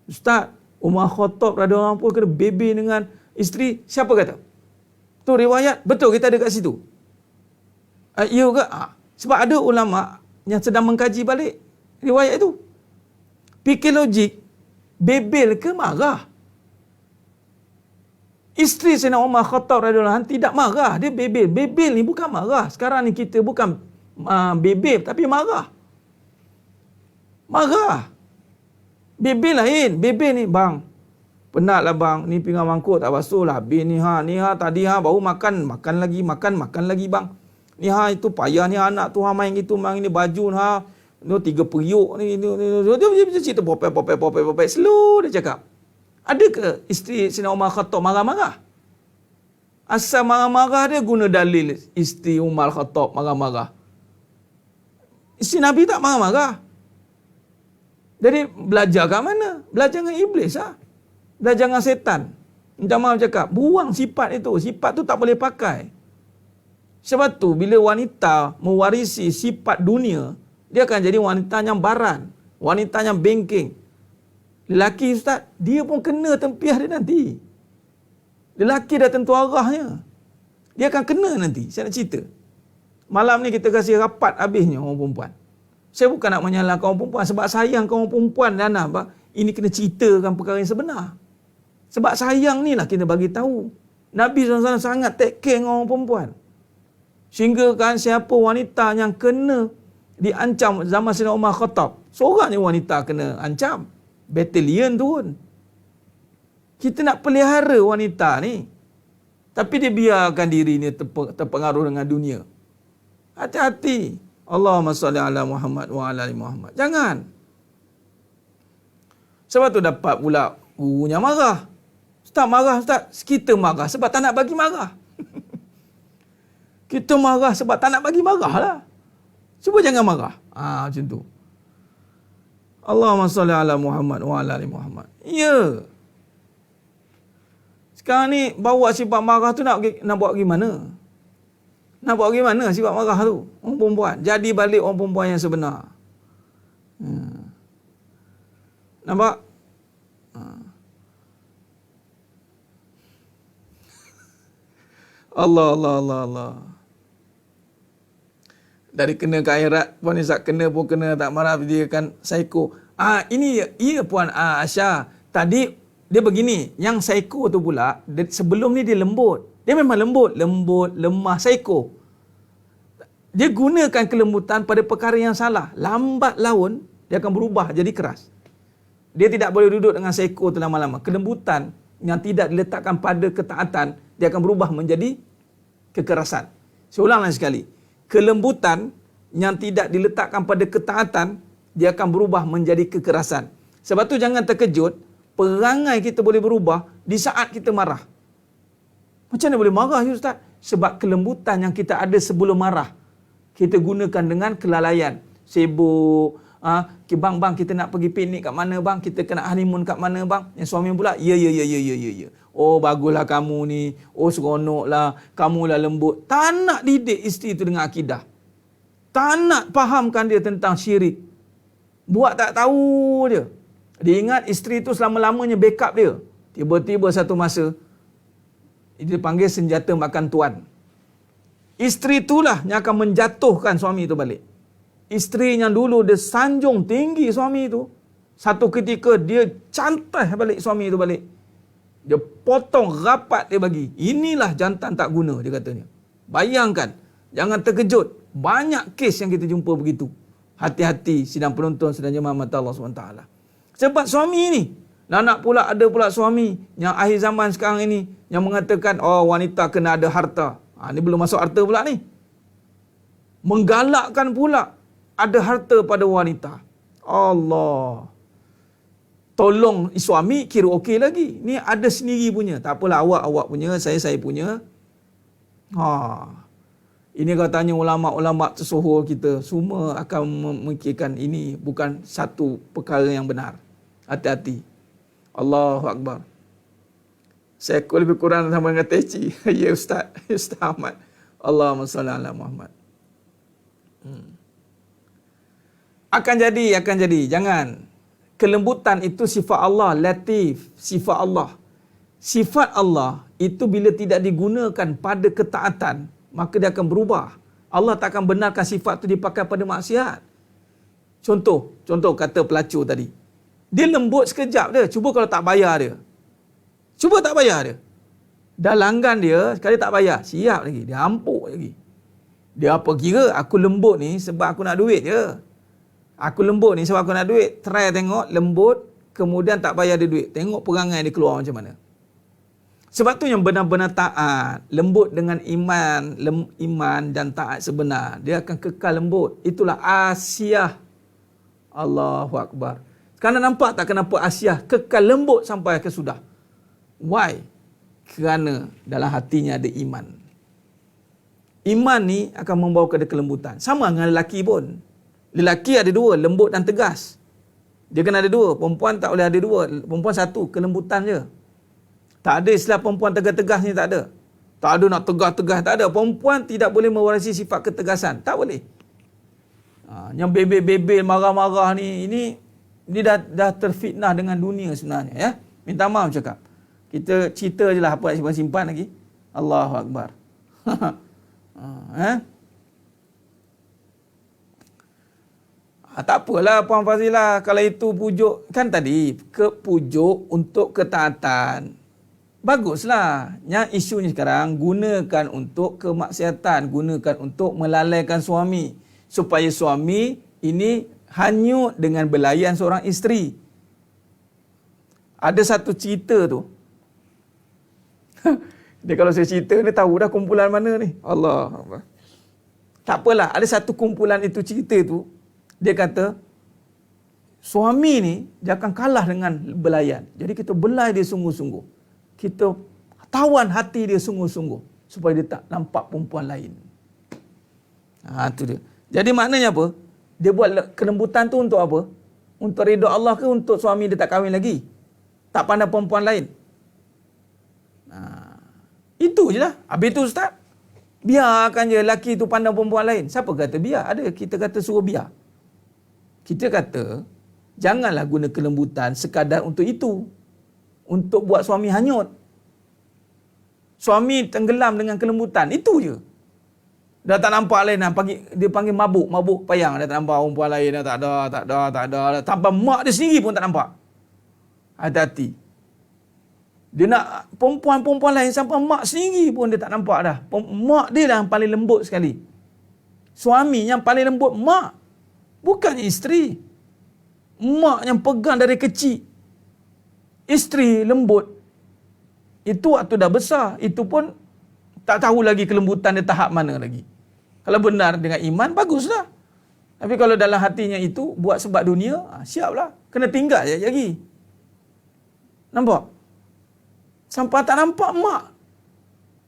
Ustaz, Umar Khattab radhiyallahu anhu kena bebe dengan isteri. Siapa kata? Tu riwayat. Betul kita ada kat situ. Ya ke? Sebab ada ulama yang sedang mengkaji balik riwayat itu. Fikir logik. Bebel ke marah? Isteri Sayyidina Umar Khattab radhiyallahu anhu tidak marah, dia bebel. Bebel ni bukan marah. Sekarang ni kita bukan bebel tapi marah. Marah. Bebel lain. Bebel ni, bang, Penat lah bang, ni pinggan mangkuk tak basuh lah. Habis ni tadi baru makan lagi bang. Ni itu payah ni anak tu main gitu, main ni baju ni 3 periuk ni. Dia cerita popek. Slow dia cakap. Ada ke isteri Sayyidina Umar Khattab marah-marah? Asal marah-marah dia guna dalil isteri Umar Khattab marah-marah. Isteri Nabi tak marah-marah. Jadi belajar kat mana? Belajar dengan iblis lah. Belajar dengan setan. Minta maaf cakap, buang sifat itu. Sifat tu tak boleh pakai. Sebab tu bila wanita mewarisi sifat dunia, dia akan jadi wanita yang baran, wanita yang bengking. Lelaki ustaz, dia pun kena tempiah dia nanti. Lelaki dah tentu arahnya. Dia akan kena nanti. Saya nak cerita. Malam ni kita kasih rapat habisnya orang perempuan. Saya bukan nak menyalahkan orang perempuan sebab sayang kaum perempuan dan apa. Ini kena ceritakan perkara yang sebenar. Sebab sayang ni lah kita bagi tahu. Nabi SAW sangat take care dengan orang perempuan. Sehingga kan siapa wanita yang kena diancam zaman Sayyidina Umar Khattab, seorang ni wanita kena ancam. Batalion turun. Kita nak pelihara wanita ni. Tapi dia biarkan diri ni terpengaruh dengan dunia. Hati-hati. Allahumma salli ala Muhammad wa ala ali Muhammad. Jangan. Sebab tu dapat pula gurunya marah. Ustaz marah ustaz. Kita marah sebab tak nak bagi marah. Kita marah sebab tak nak bagi marah lah. Cuba jangan marah. Macam tu. Allahumma salli ala Muhammad wa ala ali Muhammad. Ya. Sekarang ni bawa sifat marah tu nak buat gimana? Nak buat gimana sifat marah tu? Orang perempuan. Jadi balik orang perempuan yang sebenar. Nampak? Allah. Dari kena ke akhirat, Puan Izzat kena pun kena, tak marah dia kan psycho. Ini Puan Aisyah. Tadi dia begini, yang psycho tu pula, sebelum ni dia lembut. Dia memang lembut, lemah, psycho. Dia gunakan kelembutan pada perkara yang salah. Lambat laun, dia akan berubah jadi keras. Dia tidak boleh duduk dengan psycho tu lama-lama. Kelembutan yang tidak diletakkan pada ketaatan, dia akan berubah menjadi kekerasan. Saya ulang lagi sekali. Kelembutan yang tidak diletakkan pada ketaatan, dia akan berubah menjadi kekerasan. Sebab tu jangan terkejut, perangai kita boleh berubah di saat kita marah. Macam mana boleh marah ya Ustaz? Sebab kelembutan yang kita ada sebelum marah, kita gunakan dengan kelalaian. Sibuk, bang kita nak pergi piknik kat mana bang? Kita kena honeymoon kat mana bang? Yang suami pula, ya. Oh baguslah kamu ni. Oh seronoklah. Kamulah lembut. Tak nak didik isteri tu dengan akidah. Tak nak fahamkan dia tentang syirik. Buat tak tahu dia. Dia ingat isteri tu selama-lamanya backup dia. Tiba-tiba satu masa, dia panggil senjata makan tuan. Isteri itulah yang akan menjatuhkan suami itu balik. Isteri yang dulu dia sanjung tinggi suami itu, satu ketika dia cantai balik suami itu balik. Dia potong rapat dia bagi. Inilah jantan tak guna, dia katanya. Bayangkan, jangan terkejut. Banyak kes yang kita jumpa begitu. Hati-hati sidang penonton, sidang jemaah mata Allah SWT. Sebab suami ni, nak pula ada pula suami yang akhir zaman sekarang ini yang mengatakan, oh wanita kena ada harta. Ni belum masuk harta pula ni. Menggalakkan pula ada harta pada wanita. Allah. Tolong suami kira okey lagi. Ni ada sendiri punya. Tak apalah, awak punya, saya punya. Ini katanya ulama-ulama tersohor kita semua akan memikirkan ini bukan satu perkara yang benar. Hati-hati. Allahu Akbar. Saya lebih kurang sama dengan Teci. Ya Ustaz. Ustaz Ahmad. Allahumma salli ala Muhammad. Akan jadi. Jangan. Kelembutan itu sifat Allah. Latif. Sifat Allah. Sifat Allah itu bila tidak digunakan pada ketaatan, maka dia akan berubah. Allah tak akan benarkan sifat itu dipakai pada maksiat. Contoh kata pelacur tadi. Dia lembut sekejap dia. Cuba kalau tak bayar dia. Dah langgan dia, sekali tak bayar. Siap lagi. Dia ampuk lagi. Dia apa kira? Aku lembut ni sebab aku nak duit je. Aku lembut ni sebab aku nak duit. Try tengok lembut. kemudian tak bayar dia duit. Tengok perangai dia keluar macam mana. Sebab tu yang benar-benar taat, lembut dengan iman dan taat sebenar, dia akan kekal lembut. Itulah Asiyah. Allahu Akbar. Kerana nampak tak kenapa Asiyah kekal lembut sampai ke sudah? Why? Kerana dalam hatinya ada iman. Iman ni akan membawa kepada kelembutan. Sama dengan lelaki pun. Lelaki ada dua, lembut dan tegas. Dia kena ada dua. Perempuan tak boleh ada dua. Perempuan satu, kelembutan je. Tak ada istilah perempuan tegas-tegas ni, tak ada. Tak ada nak tegas-tegas, tak ada. Perempuan tidak boleh mewarisi sifat ketegasan. Tak boleh. Yang bebel-bebel, marah-marah ni, ini dah terfitnah dengan dunia sebenarnya. Ya? Minta maaf cakap. Kita cerita je lah apa nak simpan lagi. Allahu Akbar. Tak apalah Puan Fazilah, kalau itu pujuk, kan tadi, pujuk untuk ketaatan. Baguslah. Yang isunya sekarang, gunakan untuk kemaksiatan, gunakan untuk melalaikan suami. Supaya suami ini hanyut dengan belayan seorang isteri. Ada satu cerita tu. Dia kalau saya cerita, dia tahu dah kumpulan mana ni. Allah. Tak apalah, ada satu kumpulan itu cerita tu. Dia kata, suami ni dia akan kalah dengan belayan. Jadi kita belai dia sungguh-sungguh. Kita tawan hati dia sungguh-sungguh supaya dia tak nampak perempuan lain. Itu dia. Jadi maknanya apa? Dia buat kelembutan tu untuk apa? Untuk redha Allah ke untuk suami dia tak kahwin lagi? Tak pandang perempuan lain? Itu je lah. Habis tu Ustaz, biarkan je lelaki tu pandang perempuan lain. Siapa kata biar? Ada. Kita kata suruh biar. Kita kata, janganlah guna kelembutan sekadar untuk itu. Untuk buat suami hanyut. Suami tenggelam dengan kelembutan. Itu je. Dah tak nampak lain. Dia panggil mabuk. Mabuk payang. Dah tak nampak perempuan lain. Dah tak ada. Tanpa mak dia sendiri pun tak nampak. Hati-hati. Dia nak perempuan-perempuan lain sampai mak sendiri pun dia tak nampak dah. Mak dia lah yang paling lembut sekali. Suami yang paling lembut mak. Bukan isteri. Mak yang pegang dari kecil. Isteri lembut. Itu waktu dah besar. Itu pun tak tahu lagi kelembutan dia tahap mana lagi. Kalau benar dengan iman, baguslah. Tapi kalau dalam hatinya itu, buat sebab dunia, siaplah. Kena tinggal je lagi. Nampak? Sampai tak nampak mak.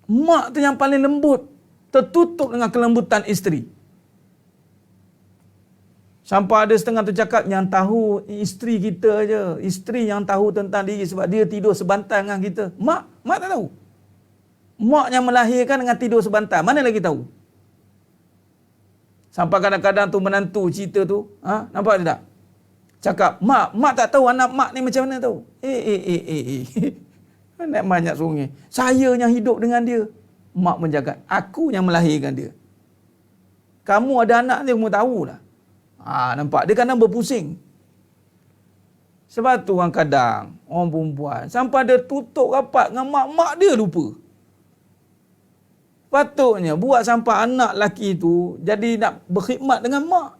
Mak tu yang paling lembut. Tertutup dengan kelembutan isteri. Sampai ada setengah tu cakap, yang tahu isteri kita je. Isteri yang tahu tentang diri sebab dia tidur sebantal dengan kita. Mak tak tahu. Mak yang melahirkan dengan tidur sebantal. Mana lagi tahu? Sampai kadang-kadang tu menantu cerita tu. Nampak dia tak? Cakap, mak tak tahu anak mak ni macam mana tahu. Nak banyak sungai. Saya yang hidup dengan dia. Mak menjaga. Aku yang melahirkan dia. Kamu ada anak dia, kamu tahulah. Nampak? Dia kadang berpusing. Sebab tu orang kadang, orang perempuan, sampai dia tutup rapat dengan mak dia lupa. Patutnya buat sampai anak lelaki tu jadi nak berkhidmat dengan mak.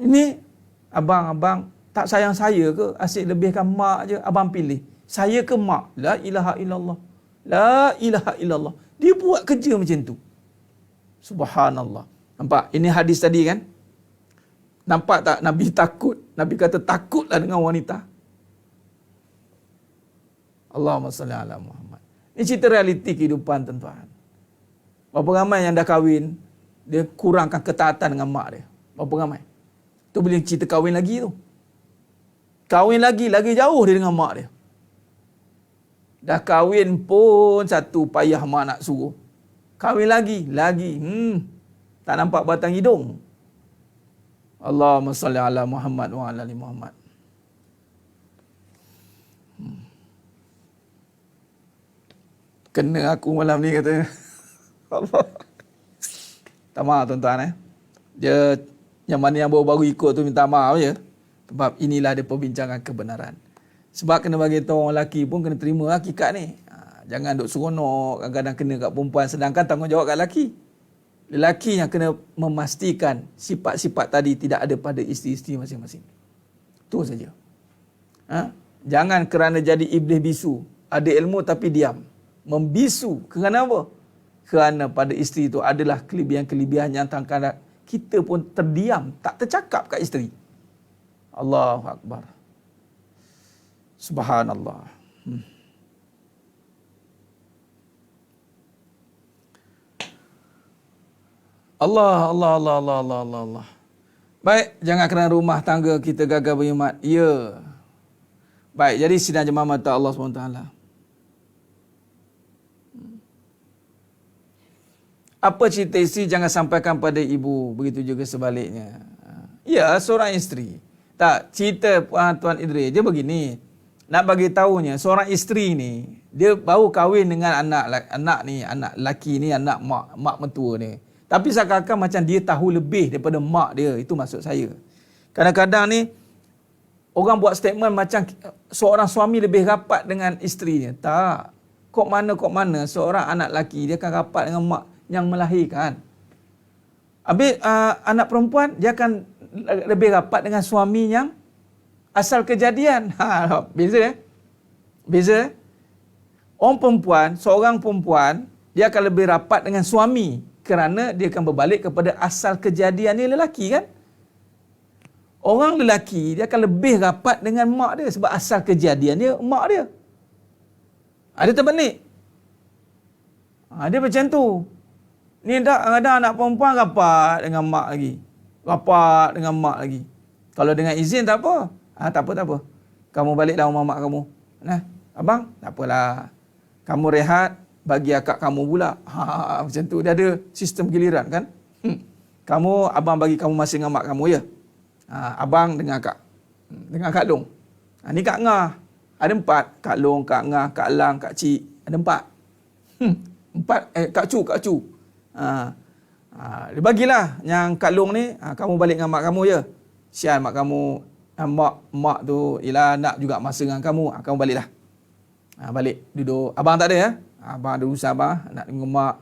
Ini, abang tak sayang saya ke? Asyik lebihkan mak je, abang pilih. Saya ke mak? La ilaha illallah. La ilaha illallah. Dia buat kerja macam tu. Subhanallah. Nampak? Ini hadis tadi kan? Nampak tak Nabi takut? Nabi kata takutlah dengan wanita. Allahumma salli ala Muhammad. Ini cerita realiti kehidupan tuan-tuan. Berapa ramai yang dah kahwin, dia kurangkan ketaatan dengan mak dia. Berapa ramai? Tu boleh cerita kahwin lagi tu. Kahwin lagi jauh dia dengan mak dia. Dah kahwin pun satu payah mak nak suruh. Kahwin lagi. Tak nampak batang hidung. Allahumma salli ala Muhammad wa ala ali Muhammad. Kena aku malam ni kata. Allah. Tak maaf tuan-tuan Dia yang mana yang baru-baru ikut tu minta maaf je. Sebab inilah dia perbincangan kebenaran. Sebab kena bagi tahu orang lelaki pun kena terima hakikat ni. Jangan duk seronok kadang-kadang kena kat perempuan sedangkan tanggungjawab kat lelaki. Lelaki yang kena memastikan sifat-sifat tadi tidak ada pada isteri-isteri masing-masing. Itu saja. Jangan kerana jadi iblis bisu. Ada ilmu tapi diam. Membisu. Kerana apa? Kerana pada isteri itu adalah kelebihan-kelebihan yang kadang-kadang kita pun terdiam, tak tercakap kat isteri. Allahu Akbar. Subhanallah. Allah. Baik, jangan kerana rumah tangga kita gagal berkhidmat. Ya. Baik, jadi sidang jemaah mata Allah SWT. Apa cerita isteri jangan sampaikan pada ibu. Begitu juga sebaliknya. Ya, seorang isteri. Tak, cerita Tuan Idris dia begini. Nak bagi tahunya, seorang isteri ni, dia baru kahwin dengan anak lelaki ni, anak mak mentua ni. Tapi seakan-akan macam dia tahu lebih daripada mak dia. Itu maksud saya. Kadang-kadang ni, orang buat statement macam seorang suami lebih rapat dengan isterinya. Tak. Kok mana seorang anak lelaki dia akan rapat dengan mak yang melahirkan. Habis anak perempuan dia akan lebih rapat dengan suami yang asal kejadian. Beza. Beza. Seorang perempuan dia akan lebih rapat dengan suami kerana dia akan berbalik kepada asal kejadian dia lelaki kan. Orang lelaki dia akan lebih rapat dengan mak dia sebab asal kejadian dia mak dia. Ada terbalik. Dia macam tu. Ni ada anak perempuan rapat dengan mak lagi. Rapat dengan mak lagi. Kalau dengan izin tak apa. Tak apa. Kamu baliklah rumah mak kamu. Nah, abang, tak apalah. Kamu rehat, bagi akak kamu pula. Macam tu. Dia ada sistem giliran kan. Abang bagi kamu masa dengan mak kamu ya. Abang dengan akak. Dengan Kak Long. Ni Kak Ngah. Ada 4. Kak Long, Kak Ngah, Kak Lang, Kak Cik. Ada 4. 4. Kak Cu. Dia bagilah yang Kak Long ni, kamu balik dengan mak kamu ya. Sian mak kamu, mak tu ialah nak juga masa dengan kamu. Kamu baliklah. Balik duduk. Abang tak ada ya. Abang ada urusan abang nak dengan mak.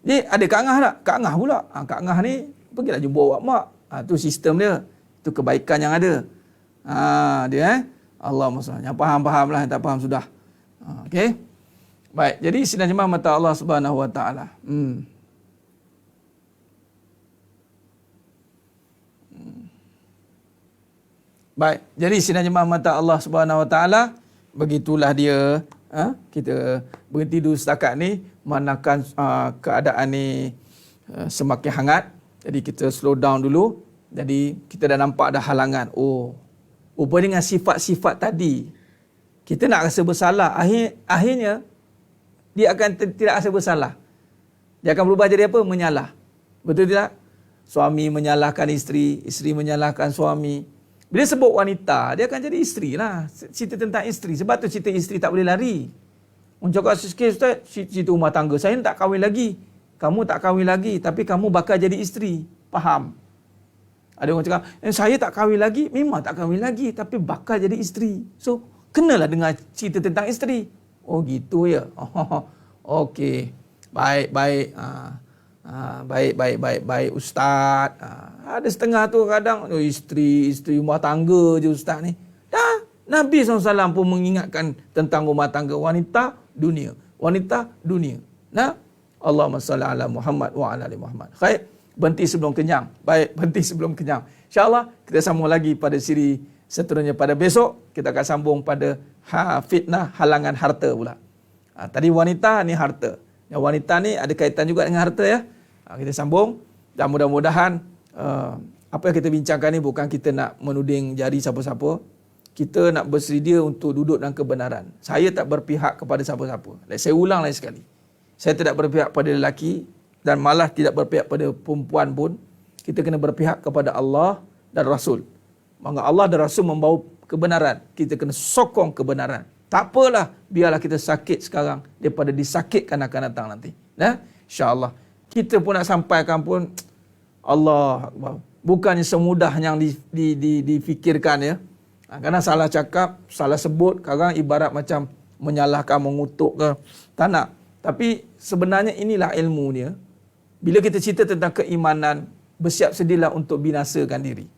Ni ada Kak Ngah tak? Kak Ngah pula. Kak Ngah ni pergilah jumpa awak mak. Tu sistem dia. Tu kebaikan yang ada. Dia Allah SWT. Yang faham lah, yang tak faham sudah. Okey. Baik, jadi sidang jemaah mata Allah Subhanahu Wa Taala. Baik, jadi sidang jemaah mata Allah Subhanahu Wa Taala, begitulah dia. Kita berhenti dulu setakat ni, manakan keadaan ni semakin hangat. Jadi kita slow down dulu. Jadi kita dah nampak ada halangan. Rupanya dengan sifat-sifat tadi, kita nak rasa bersalah. Akhirnya, dia akan tidak rasa bersalah. Dia akan berubah jadi apa? Menyalah. Betul tidak? Suami menyalahkan isteri, isteri menyalahkan suami. Bila sebut wanita, dia akan jadi isteri lah. Cerita tentang isteri. Sebab tu cerita isteri tak boleh lari. Orang cakap sikit, Ustaz, cerita rumah tangga. Saya tak kahwin lagi. Kamu tak kahwin lagi, tapi kamu bakal jadi isteri. Faham? Ada orang cakap, saya tak kahwin lagi. Memang tak kahwin lagi, tapi bakal jadi isteri. So, kenalah dengar cerita tentang isteri. Oh gitu ya. Okey. Baik. Baik Ustaz. Ada setengah tu kadang isteri rumah tangga je Ustaz ni. Dah Nabi SAW pun mengingatkan tentang rumah tangga wanita dunia. Wanita dunia. Nah, Allahumma salli ala Muhammad wa ala ali Muhammad. Baik, berhenti sebelum kenyang. Baik, berhenti sebelum kenyang. InsyaAllah kita sambung lagi pada siri seterusnya pada besok. Kita akan sambung pada fitnah halangan harta pula. Tadi wanita ni harta. Yang wanita ni ada kaitan juga dengan harta ya. Kita sambung dan mudah-mudahan apa yang kita bincangkan ni bukan kita nak menuding jari siapa-siapa. Kita nak bersedia untuk duduk dalam kebenaran. Saya tak berpihak kepada siapa-siapa. Saya ulang lagi sekali. Saya tidak berpihak pada lelaki dan malah tidak berpihak pada perempuan pun. Kita kena berpihak kepada Allah dan Rasul. Maka Allah dan Rasul membawa kebenaran. Kita kena sokong kebenaran. Tak apalah, biarlah kita sakit sekarang daripada disakitkan akan datang nanti. InsyaAllah. Kita pun nak sampaikan pun, Allah Akbar. Bukannya semudah yang difikirkan ya. Kadang salah cakap, salah sebut, kadang ibarat macam menyalahkan, mengutuk ke. Tak nak. Tapi sebenarnya inilah ilmu dia. Bila kita cerita tentang keimanan, bersiap sedialah untuk binasakan diri.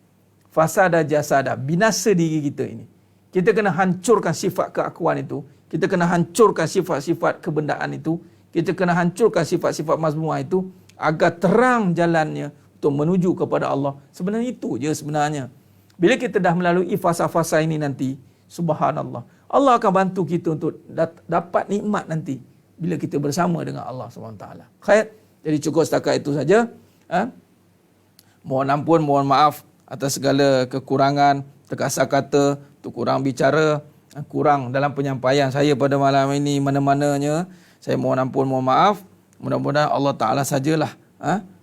Fasada jasada, binasa diri kita ini. Kita kena hancurkan sifat keakuan itu. Kita kena hancurkan sifat-sifat kebendaan itu. Kita kena hancurkan sifat-sifat mazmumah itu agar terang jalannya untuk menuju kepada Allah. Sebenarnya itu je sebenarnya. Bila kita dah melalui fasa-fasa ini nanti, subhanallah, Allah akan bantu kita untuk dapat nikmat nanti bila kita bersama dengan Allah SWT. Khair. Jadi cukup setakat itu saja. Mohon ampun, mohon maaf atas segala kekurangan, terkasar kata, kurang bicara, kurang dalam penyampaian saya pada malam ini mana-mananya. Saya mohon ampun, mohon maaf. Mudah-mudahan Allah Ta'ala sajalah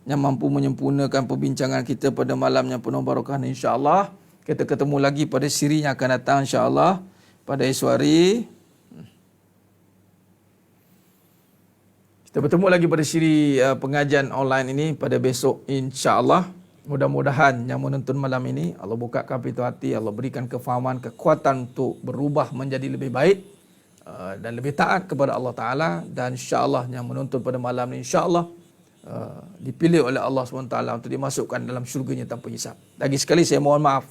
yang mampu menyempurnakan perbincangan kita pada malam yang penuh barakah. InsyaAllah kita ketemu lagi pada siri yang akan datang insyaAllah pada esok hari. Kita bertemu lagi pada siri pengajian online ini pada besok insyaAllah. Mudah-mudahan yang menonton malam ini Allah bukakan pintu hati, Allah berikan kefahaman, kekuatan untuk berubah menjadi lebih baik dan lebih taat kepada Allah Ta'ala. Dan insyaAllah yang menonton pada malam ini insyaAllah dipilih oleh Allah SWT untuk dimasukkan dalam syurganya tanpa hisab. Lagi sekali saya mohon maaf.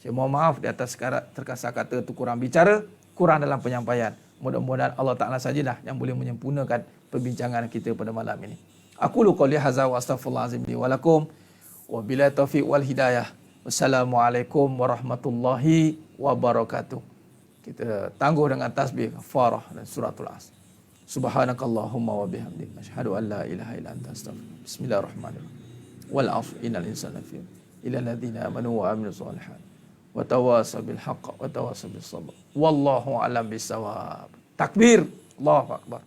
Saya mohon maaf di atas terkasar kata itu kurang bicara, kurang dalam penyampaian. Mudah-mudahan Allah Ta'ala sajalah yang boleh menyempurnakan perbincangan kita pada malam ini. Aku lu qouli hadza wa astaghfirullahalazim li wa lakum. Wabillahi taufiq wal hidayah. Wassalamualaikum warahmatullahi wabarakatuh. Kita tangguh dengan tasbih kafarah dan suratul Asr. Subhanakallahumma wa bihamdik asyhadu an la ilaha illa anta astaghfiruka. Bismillahirrahmanirrahim. Wal 'asr innal insana lafi illa alladziina amanu wa 'amilus shalihat wa tawasaw bil haqq wa tawasaw bis sabr. Wallahu a'lam bissawab. Takbir. Allahu akbar.